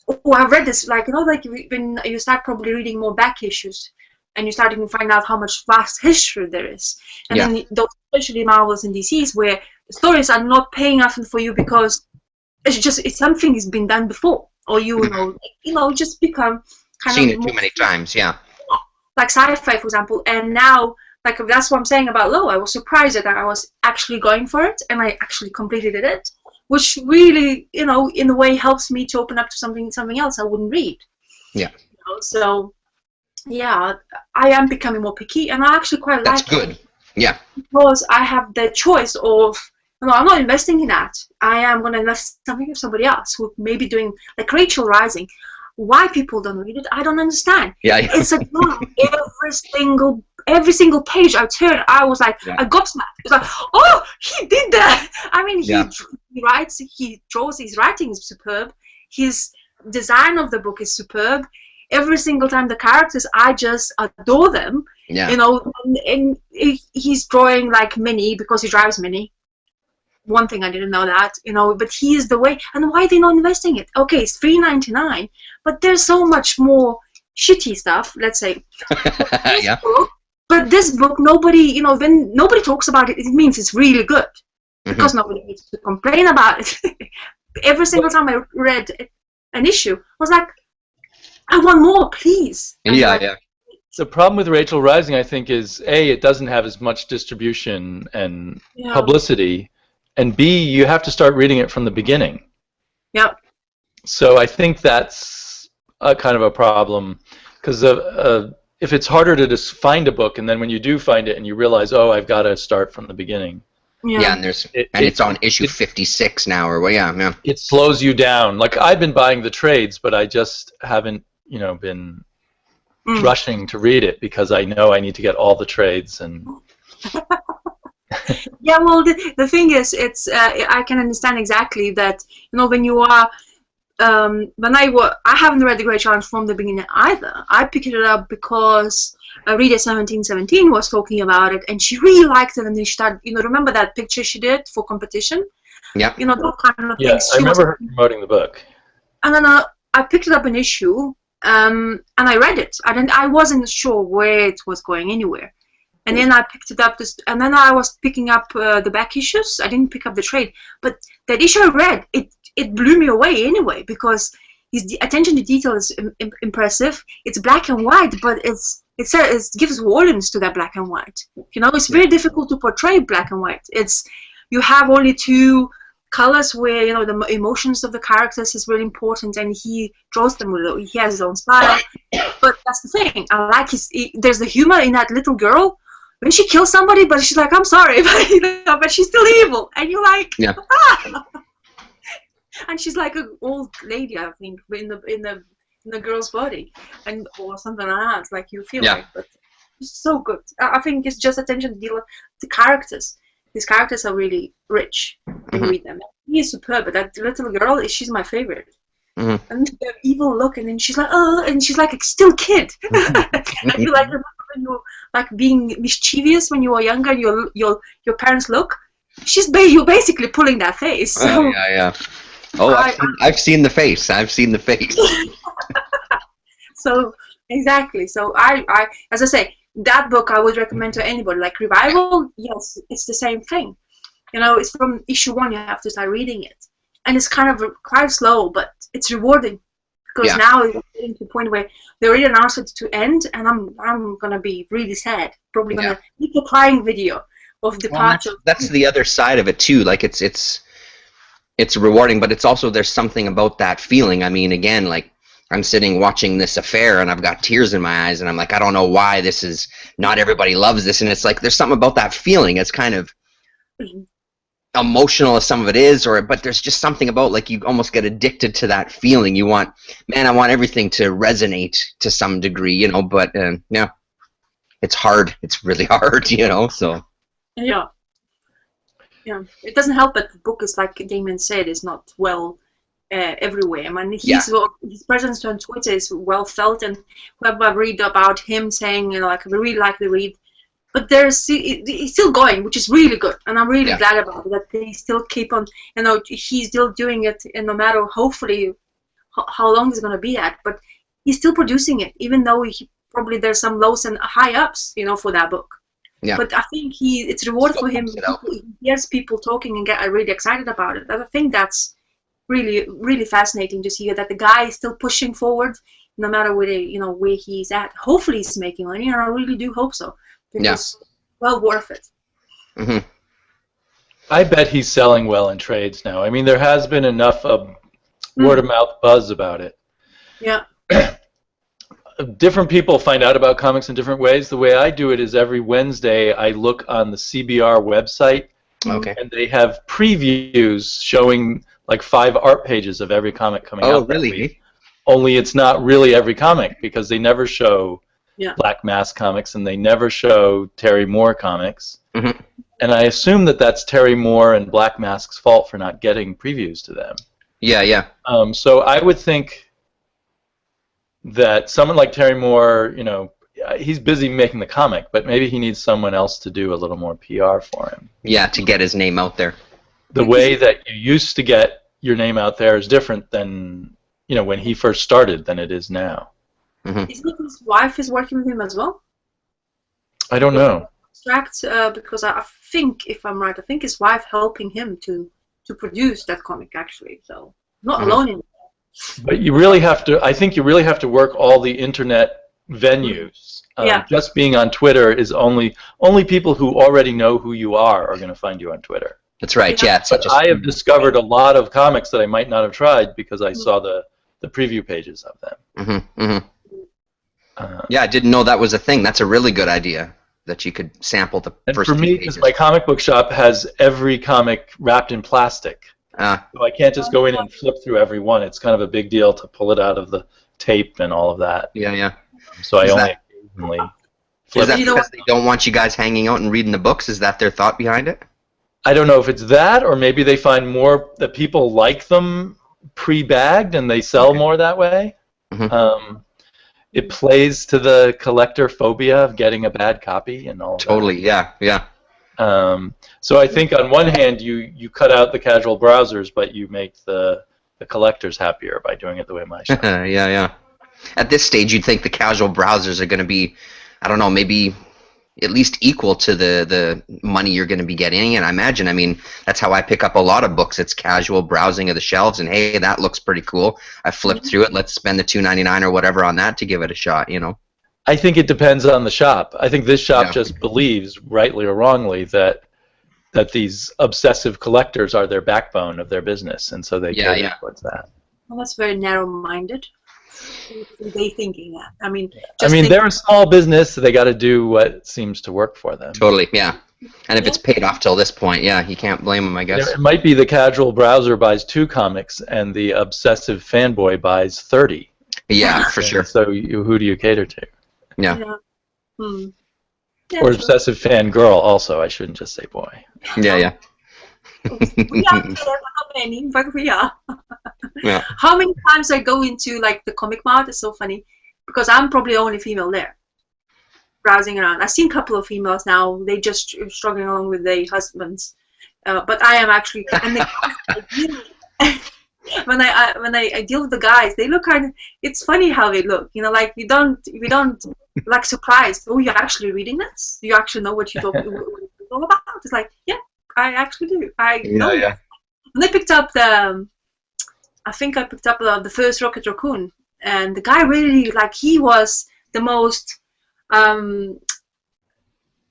oh, I've read this, like, you know, like when you start probably reading more back issues, and you're starting to find out how much vast history there is. And then those, especially Marvels and DCs, where the stories are not paying nothing for you because it's something has been done before, or you know, just become kind seen of it too many times, yeah. Like sci-fi, for example, and now, like, that's what I'm saying about Low. I was surprised that I was actually going for it, and I actually completed it, which really, you know, in a way helps me to open up to something else I wouldn't read. Yeah. You know, so, yeah, I am becoming more picky, and I actually quite like it. That's good. Yeah. Because I have the choice of, no, I'm not investing in that. I am going to invest something with somebody else who may be doing, like Rachel Rising. Why people don't read it, I don't understand. Yeah. It's like, no, every single page I turned, I was like, I gobsmacked. It was like, oh, he did that. I mean, he writes, he draws, his writing is superb. His design of the book is superb. Every single time the characters, I just adore them. Yeah. You know, and he's drawing like Minnie because he drives Minnie. One thing I didn't know that, you know, but he is the way. And why are they not investing it? Okay, it's $3.99, but there's so much more shitty stuff, let's say. Yeah. But this book, nobody, you know, when nobody talks about it, it means it's really good. Because nobody needs to complain about it. Every single time I read an issue, I was like, I want more, please. Yeah. The problem with Rachel Rising, I think, is A, it doesn't have as much distribution and publicity, and B, you have to start reading it from the beginning. Yep. So I think that's a kind of a problem, because if it's harder to just find a book, and then when you do find it and you realize, oh, I've got to start from the beginning. Yeah, and it's on issue 56 now, or well, yeah. It slows you down. Like, I've been buying the trades, but I just haven't, you know, been rushing to read it because I know I need to get all the trades and. Yeah, well, the thing is, it's I can understand exactly that, you know, when you are when I haven't read The Great Challenge from the beginning either. I picked it up because Rita 1717 was talking about it, and she really liked it, and then she started, you know, remember that picture she did for competition? Yeah. You know, that kind of thing. Yeah, I remember her promoting the book. And then I picked it up an issue, and I read it. I wasn't sure where it was going anywhere. And then I picked it up, and then I was picking up the back issues. I didn't pick up the trade. But that issue I read, it blew me away anyway, because his attention to detail is impressive. It's black and white, but it gives volumes to that black and white. You know, it's very difficult to portray black and white. You have only two colors where, you know, the emotions of the characters is really important, and he draws them. He has his own style. But that's the thing. I like there's the humor in that little girl when she kills somebody, but she's like, I'm sorry, but, you know, but she's still evil, and you're like, ah! And she's like an old lady, I think, in the girl's body, or something like that. Like, you feel like, but it's so good. I think it's just attention to detail. The characters. These characters are really rich when you read them. He is superb, but that little girl, she's my favorite. And the evil look, and then she's like, oh, and she's like a still kid. And you like remember when you like being mischievous when you were younger, and your parents look. You're basically pulling that face. So, yeah. Oh, I've seen the face. I've seen the face. So exactly. So I as I say, that book I would recommend to anybody. Like Revival, yes, it's the same thing. You know, it's from issue 1 you have to start reading it. and it's kind of quite slow, but it's rewarding because now it's getting to the point where they already announced it to end, and I'm gonna be really sad. Probably gonna make a crying video of departure. Well, that's the other side of it too. Like it's rewarding, but it's also there's something about that feeling. I mean, again, like I'm sitting watching this affair, and I've got tears in my eyes, and I'm like, I don't know why this is. Not everybody loves this, and it's like there's something about that feeling. It's kind of emotional as some of it is, but there's just something about like you almost get addicted to that feeling. You want, man, I want everything to resonate to some degree, you know. But it's hard. It's really hard, you know. So yeah, it doesn't help that the book is, like Damien said, is not well everywhere. I mean, his presence on Twitter is well felt, and whenever I read about him saying, you know, like I really like the read. But he's still going, which is really good, and I'm really glad about it, that they still keep on. You know, he's still doing it, and no matter hopefully how long it's going to be at, but he's still producing it, even though probably there's some lows and high ups, you know, for that book. Yeah. But I think it's reward for him. He hears people talking and get really excited about it. I think that's really, really fascinating to see that the guy is still pushing forward, no matter where where he's at. Hopefully, he's making money, and I really do hope so. Because well worth it. Mm-hmm. I bet he's selling well in trades now. I mean, there has been enough word of mouth buzz about it. Yeah. Different people find out about comics in different ways. The way I do it is every Wednesday I look on the CBR website, and they have previews showing like 5 art pages of every comic coming out. Oh, really? That week. Only it's not really every comic because they never show Black Mask comics, and they never show Terry Moore comics. Mm-hmm. And I assume that that's Terry Moore and Black Mask's fault for not getting previews to them. Yeah. So I would think that someone like Terry Moore, you know, he's busy making the comic, but maybe he needs someone else to do a little more PR for him. Yeah, to get his name out there. The way that you used to get your name out there is different than, you know, when he first started than it is now. Mm-hmm. Isn't his wife is working with him as well? I don't know. Because I think, if I'm right, I think his wife helping him to produce that comic actually. So not alone in it. But you really have to. I think you really have to work all the internet venues. Just being on Twitter is only people who already know who you are going to find you on Twitter. That's right. Yeah. I have discovered a lot of comics that I might not have tried because I saw the preview pages of them. Mm-hmm. Mm-hmm. Yeah, I didn't know that was a thing. That's a really good idea, that you could sample the and first for me, pages. because my comic book shop has every comic wrapped in plastic. So I can't just go in and flip through every one. It's kind of a big deal to pull it out of the tape and all of that. Yeah. So I only occasionally flip. Is that because they don't want you guys hanging out and reading the books? Is that their thought behind it? I don't know if it's that, or maybe they find more that people like them pre-bagged and they sell more that way. Mm-hmm. It plays to the collector phobia of getting a bad copy and all. Totally, yeah. So I think on one hand you cut out the casual browsers, but you make the collectors happier by doing it the way my shop. Yeah. At this stage, you'd think the casual browsers are going to be, I don't know, maybe at least equal to the money you're going to be getting. And I imagine, I mean, that's how I pick up a lot of books. It's casual browsing of the shelves, and hey, that looks pretty cool. I flipped through it. Let's spend the $2.99 or whatever on that to give it a shot, you know. I think it depends on the shop. I think this shop just believes, rightly or wrongly, that these obsessive collectors are their backbone of their business, and so they cater towards that. Well, that's very narrow-minded. They thinking that. I mean, they're a small business, so they got to do what seems to work for them. Totally, yeah. And if it's paid off till this point, yeah, you can't blame them, I guess. It might be the casual browser buys 2 comics, and the obsessive fanboy buys 30. Yeah, for sure. So who do you cater to? Yeah. Yeah, or obsessive fangirl, also. I shouldn't just say boy. Yeah. We are not many, but we are. Yeah. How many times I go into like the comic mart? It's so funny because I'm probably the only female there, browsing around. I've seen a couple of females now. They just struggling along with their husbands, but I am actually. And when I deal with the guys, they look kind of. It's funny how they look. You know, like we don't like surprised. Oh, you're actually reading this? You actually know what you're talking all about? It's like, yeah, I actually do. I know. Yeah. When I picked up the I think I picked up the first Rocket Raccoon, and the guy really, like, he was the most,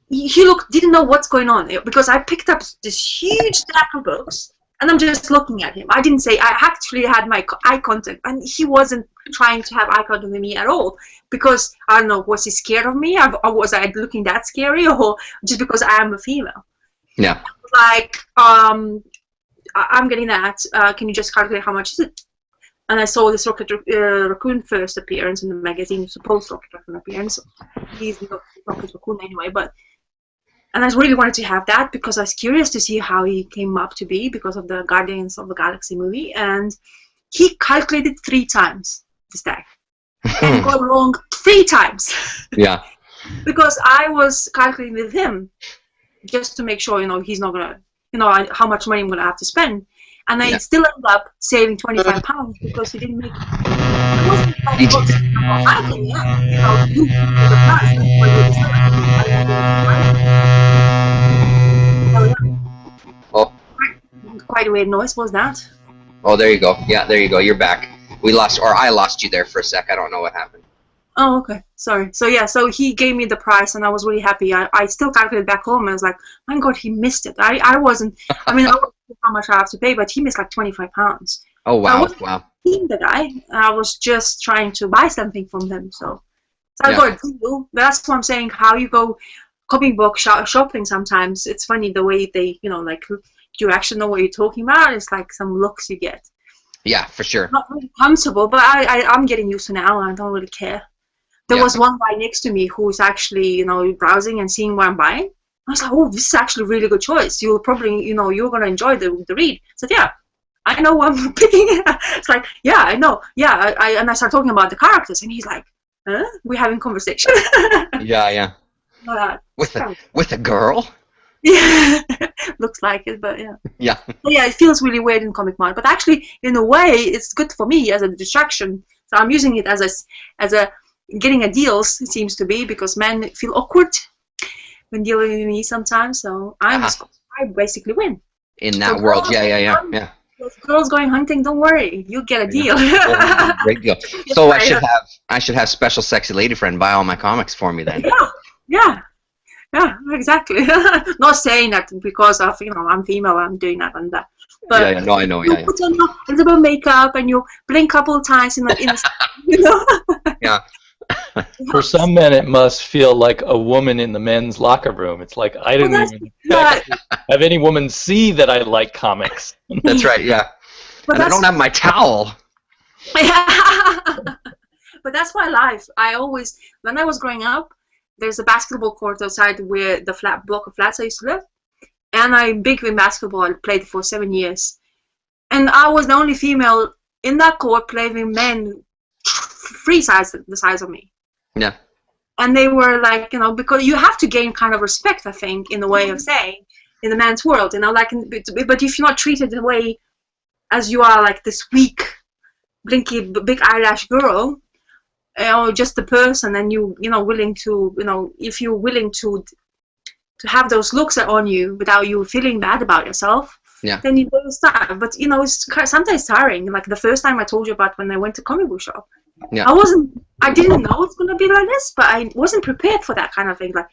he didn't know what's going on, because I picked up this huge stack of books, and I'm just looking at him. I didn't say, I actually had my eye contact, and he wasn't trying to have eye contact with me at all, because, I don't know, was he scared of me, or was I looking that scary, or just because I am a female? Yeah. Like, I'm getting that, can you just calculate how much is it? And I saw this Rocket Raccoon first appearance in the magazine, supposed Rocket Raccoon appearance. He's not Rocket Raccoon anyway, and I really wanted to have that because I was curious to see how he came up to be because of the Guardians of the Galaxy movie, and he calculated 3 times the stack and got wrong 3 times. Yeah. Because I was calculating with him just to make sure, he's not gonna, how much money I'm gonna have to spend. And I still ended up saving £25 because he didn't make it. It wasn't like I can, you the price. That's what quite a weird noise was that. Oh, there you go. Yeah, there you go. You're back. I lost you there for a sec. I don't know what happened. Oh, okay. Sorry. So yeah, so he gave me the price, and I was really happy. I still calculated back home. I was like, my God, he missed it. I wasn't. I mean, I wasn't sure how much I have to pay, but he missed like £25. Oh wow! I wasn't seeing the guy. I was just trying to buy something from him. So I got a deal. That's what I'm saying. How you go comic book shopping sometimes. It's funny the way they, like, do you actually know what you're talking about? It's like some looks you get. Yeah, for sure. Not really comfortable, but I'm getting used to now. I don't really care. There was one guy next to me who was actually, browsing and seeing what I'm buying. I was like, oh, this is actually a really good choice. You'll probably, you're going to enjoy the read. I said, yeah, I know what I'm picking. It's like, yeah, I know. Yeah, and I start talking about the characters, and he's like, huh? We're having conversation. Yeah. With a girl? Yeah, looks like it, but yeah. Yeah. So yeah, it feels really weird in Comic Mod, but actually, in a way, it's good for me as a distraction. So I'm using it as a getting a deals, it seems to be, because men feel awkward when dealing with me sometimes. So I basically win. In that world, yeah. If girls going hunting, don't worry, you get a deal. Great deal. So I should have special sexy lady friend buy all my comics for me then. Yeah, exactly. Not saying that because of I'm female, I'm doing that and that. But no, I know. You put on a little bit of makeup and you blink a couple of times in Yeah. For some men, it must feel like a woman in the men's locker room. It's like I didn't even have any woman see that I like comics. That's right. Yeah. And I don't have my towel. But that's my life. When I was growing up, there's a basketball court outside where the block of flats I used to live, and I'm big in basketball. I played for 7 years, and I was the only female in that court playing with men 3 size the size of me. Yeah. And they were like, because you have to gain kind of respect, I think, in the way of saying, in the man's world, like, but if you're not treated the way as you are, like this weak, blinky, big eyelash girl, just a person, and willing to, if you're willing to have those looks on you without you feeling bad about yourself, then you don't start. But it's sometimes tiring. Like the first time I told you about when I went to comic book shop, I didn't know it's gonna be like this, but I wasn't prepared for that kind of thing. Like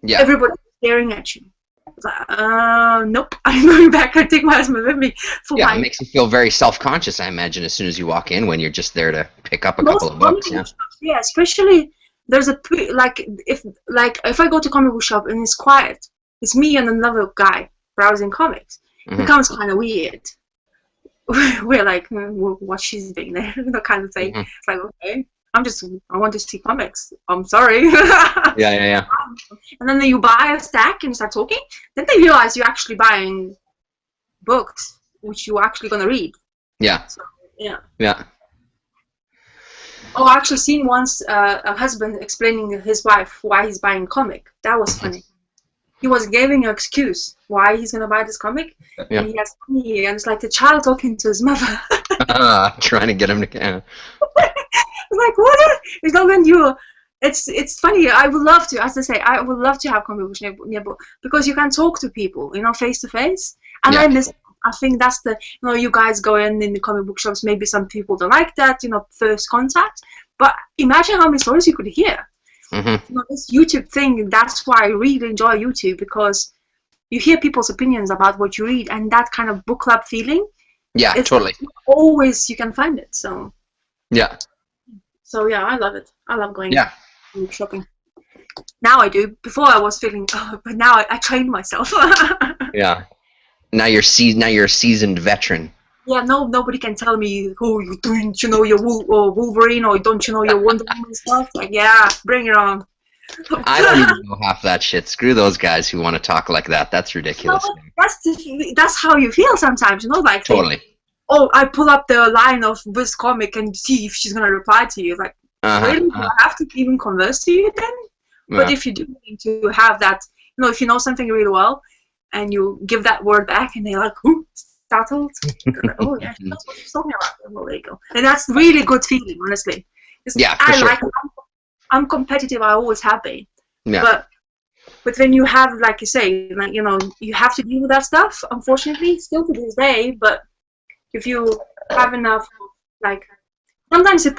everybody staring at you. Like, nope, I'm going back. I take my husband with me. It makes you feel very self-conscious, I imagine, as soon as you walk in when you're just there to pick up a couple of books. Yeah, especially there's if I go to comic book shop and it's quiet, it's me and another guy browsing comics. It becomes kind of weird. We're like, what she's doing there, kind of thing. It's like, okay, I want to see comics. I'm sorry. Yeah. And then you buy a stack and start talking. Then they realize you're actually buying books, which you're actually going to read. Yeah. So, yeah. Yeah. Oh, I actually seen once a husband explaining to his wife why he's buying a comic. That was funny. He was giving an excuse why he's going to buy this comic. Yeah. And he has money, and it's like the child talking to his mother. Trying to get him to... Like, what? It's not when you... It's funny. I would love to, as I say, I would love to have comic books nearby, because you can talk to people, face to face. And I miss I think that's the, you guys go in the comic book shops, maybe some people don't like that, first contact, but imagine how many stories you could hear. This YouTube thing, that's why I really enjoy YouTube, because you hear people's opinions about what you read, and that kind of book club feeling. Yeah, totally. Always you can find it. So. Yeah. So yeah, I love it. I love going shopping. Now I do. Before I was feeling, but now I trained myself. Yeah. Now you're a seasoned veteran. Yeah, nobody can tell me, oh, you don't you know your Wolverine, or don't you know your Wonder Woman stuff? Like, yeah, bring it on. I don't even know half that shit. Screw those guys who want to talk like that. That's ridiculous. No, that's how you feel sometimes, like. Totally. I pull up the line of this comic and see if she's gonna reply to you. Like, really? Do I have to even converse to you then? Yeah. But if you do need to have that, if you know something really well, and you give that word back, and they're like, "Ooh, startled." Like, oh yeah, that's what she's talking about. Well, there you go. And that's really good feeling, honestly. Yeah, for sure. I'm competitive. I always have been. Yeah. But when you have, like you say, like you have to deal with that stuff. Unfortunately, still to this day. But if you have enough, like, sometimes it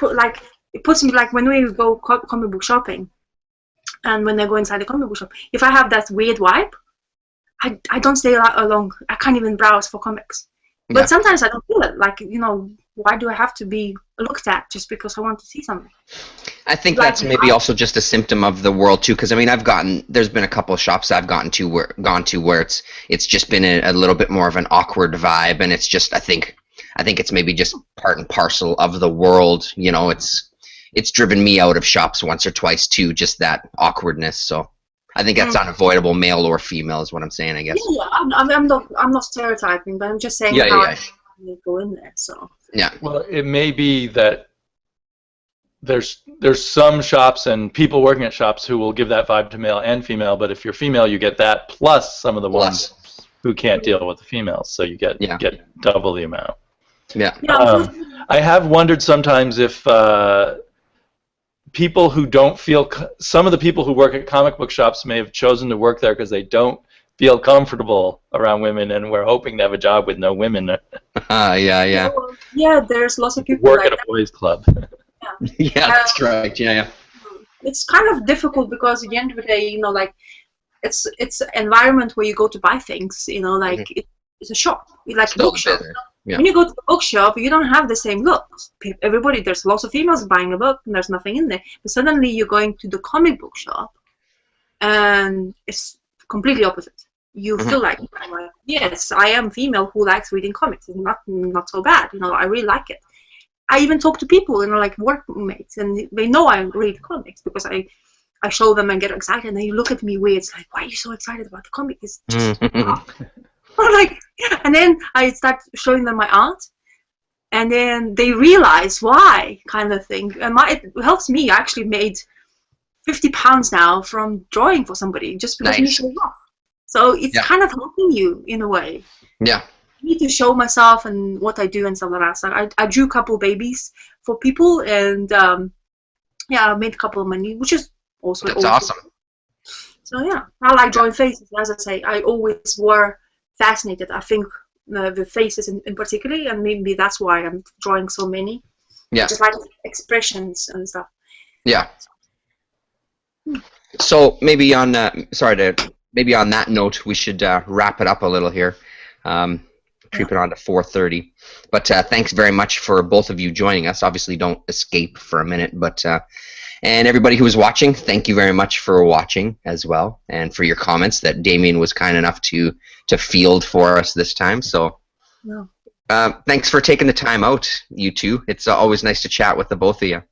puts me, like, when we go comic book shopping, and when I go inside the comic book shop, if I have that weird vibe, I don't stay long. I can't even browse for comics. But sometimes I don't feel it. Like, why do I have to be looked at just because I want to see something? I think that's maybe also just a symptom of the world too. Because I mean, there's been a couple of shops I've gone to where it's just been a little bit more of an awkward vibe, and it's just I think it's maybe just part and parcel of the world. It's driven me out of shops once or twice too, just that awkwardness. So I think that's unavoidable, male or female, is what I'm saying, I guess. Yeah, I'm not stereotyping, but I'm just saying how I go in there. So. Yeah. Well, it may be that there's some shops and people working at shops who will give that vibe to male and female, but if you're female, you get that plus some of the ones who can't deal with the females, so you get double the amount. Yeah. I have wondered sometimes if people who don't feel, some of the people who work at comic book shops may have chosen to work there because they don't feel comfortable around women, and we're hoping to have a job with no women. Yeah, there's lots of people work at a boys' club. Yeah, that's right. Yeah. It's kind of difficult because at the end of the day, like, it's an environment where you go to buy things. Like it's a shop, like a bookshop. Yeah. When you go to the bookshop, you don't have the same looks. There's lots of females buying a book, and there's nothing in there. But suddenly you're going to the comic book shop, and it's completely opposite. You feel like, yes, I am female who likes reading comics. It's not so bad. I really like it. I even talk to people, like workmates, and they know I read comics because I show them and get excited, and they look at me weird. It's like, why are you so excited about the comic? It's just like, and then I start showing them my art, and then they realize why, kind of thing. And it helps me. I actually made £50 now from drawing for somebody just because you show off. So it's kind of helping you in a way. Yeah. I need to show myself and what I do and stuff like that. So I drew a couple babies for people, and I made a couple of money, which is also awesome. So I like drawing faces. As I say, I always were fascinated. I think the faces in particular, and maybe that's why I'm drawing so many. Yeah. Just like expressions and stuff. Yeah. So maybe on that note, we should wrap it up a little here. Creep it on to 4:30. But thanks very much for both of you joining us. Obviously, don't escape for a minute, but and everybody who was watching, thank you very much for watching as well, and for your comments that Damien was kind enough to field for us this time. So thanks for taking the time out, you two. It's always nice to chat with the both of you.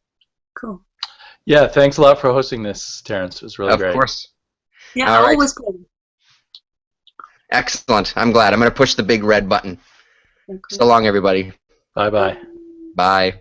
Cool. Yeah, thanks a lot for hosting this, Terrence. It was really great. Of course. Yeah, always good. Excellent. I'm glad. I'm going to push the big red button. So long, everybody. Bye-bye. Bye.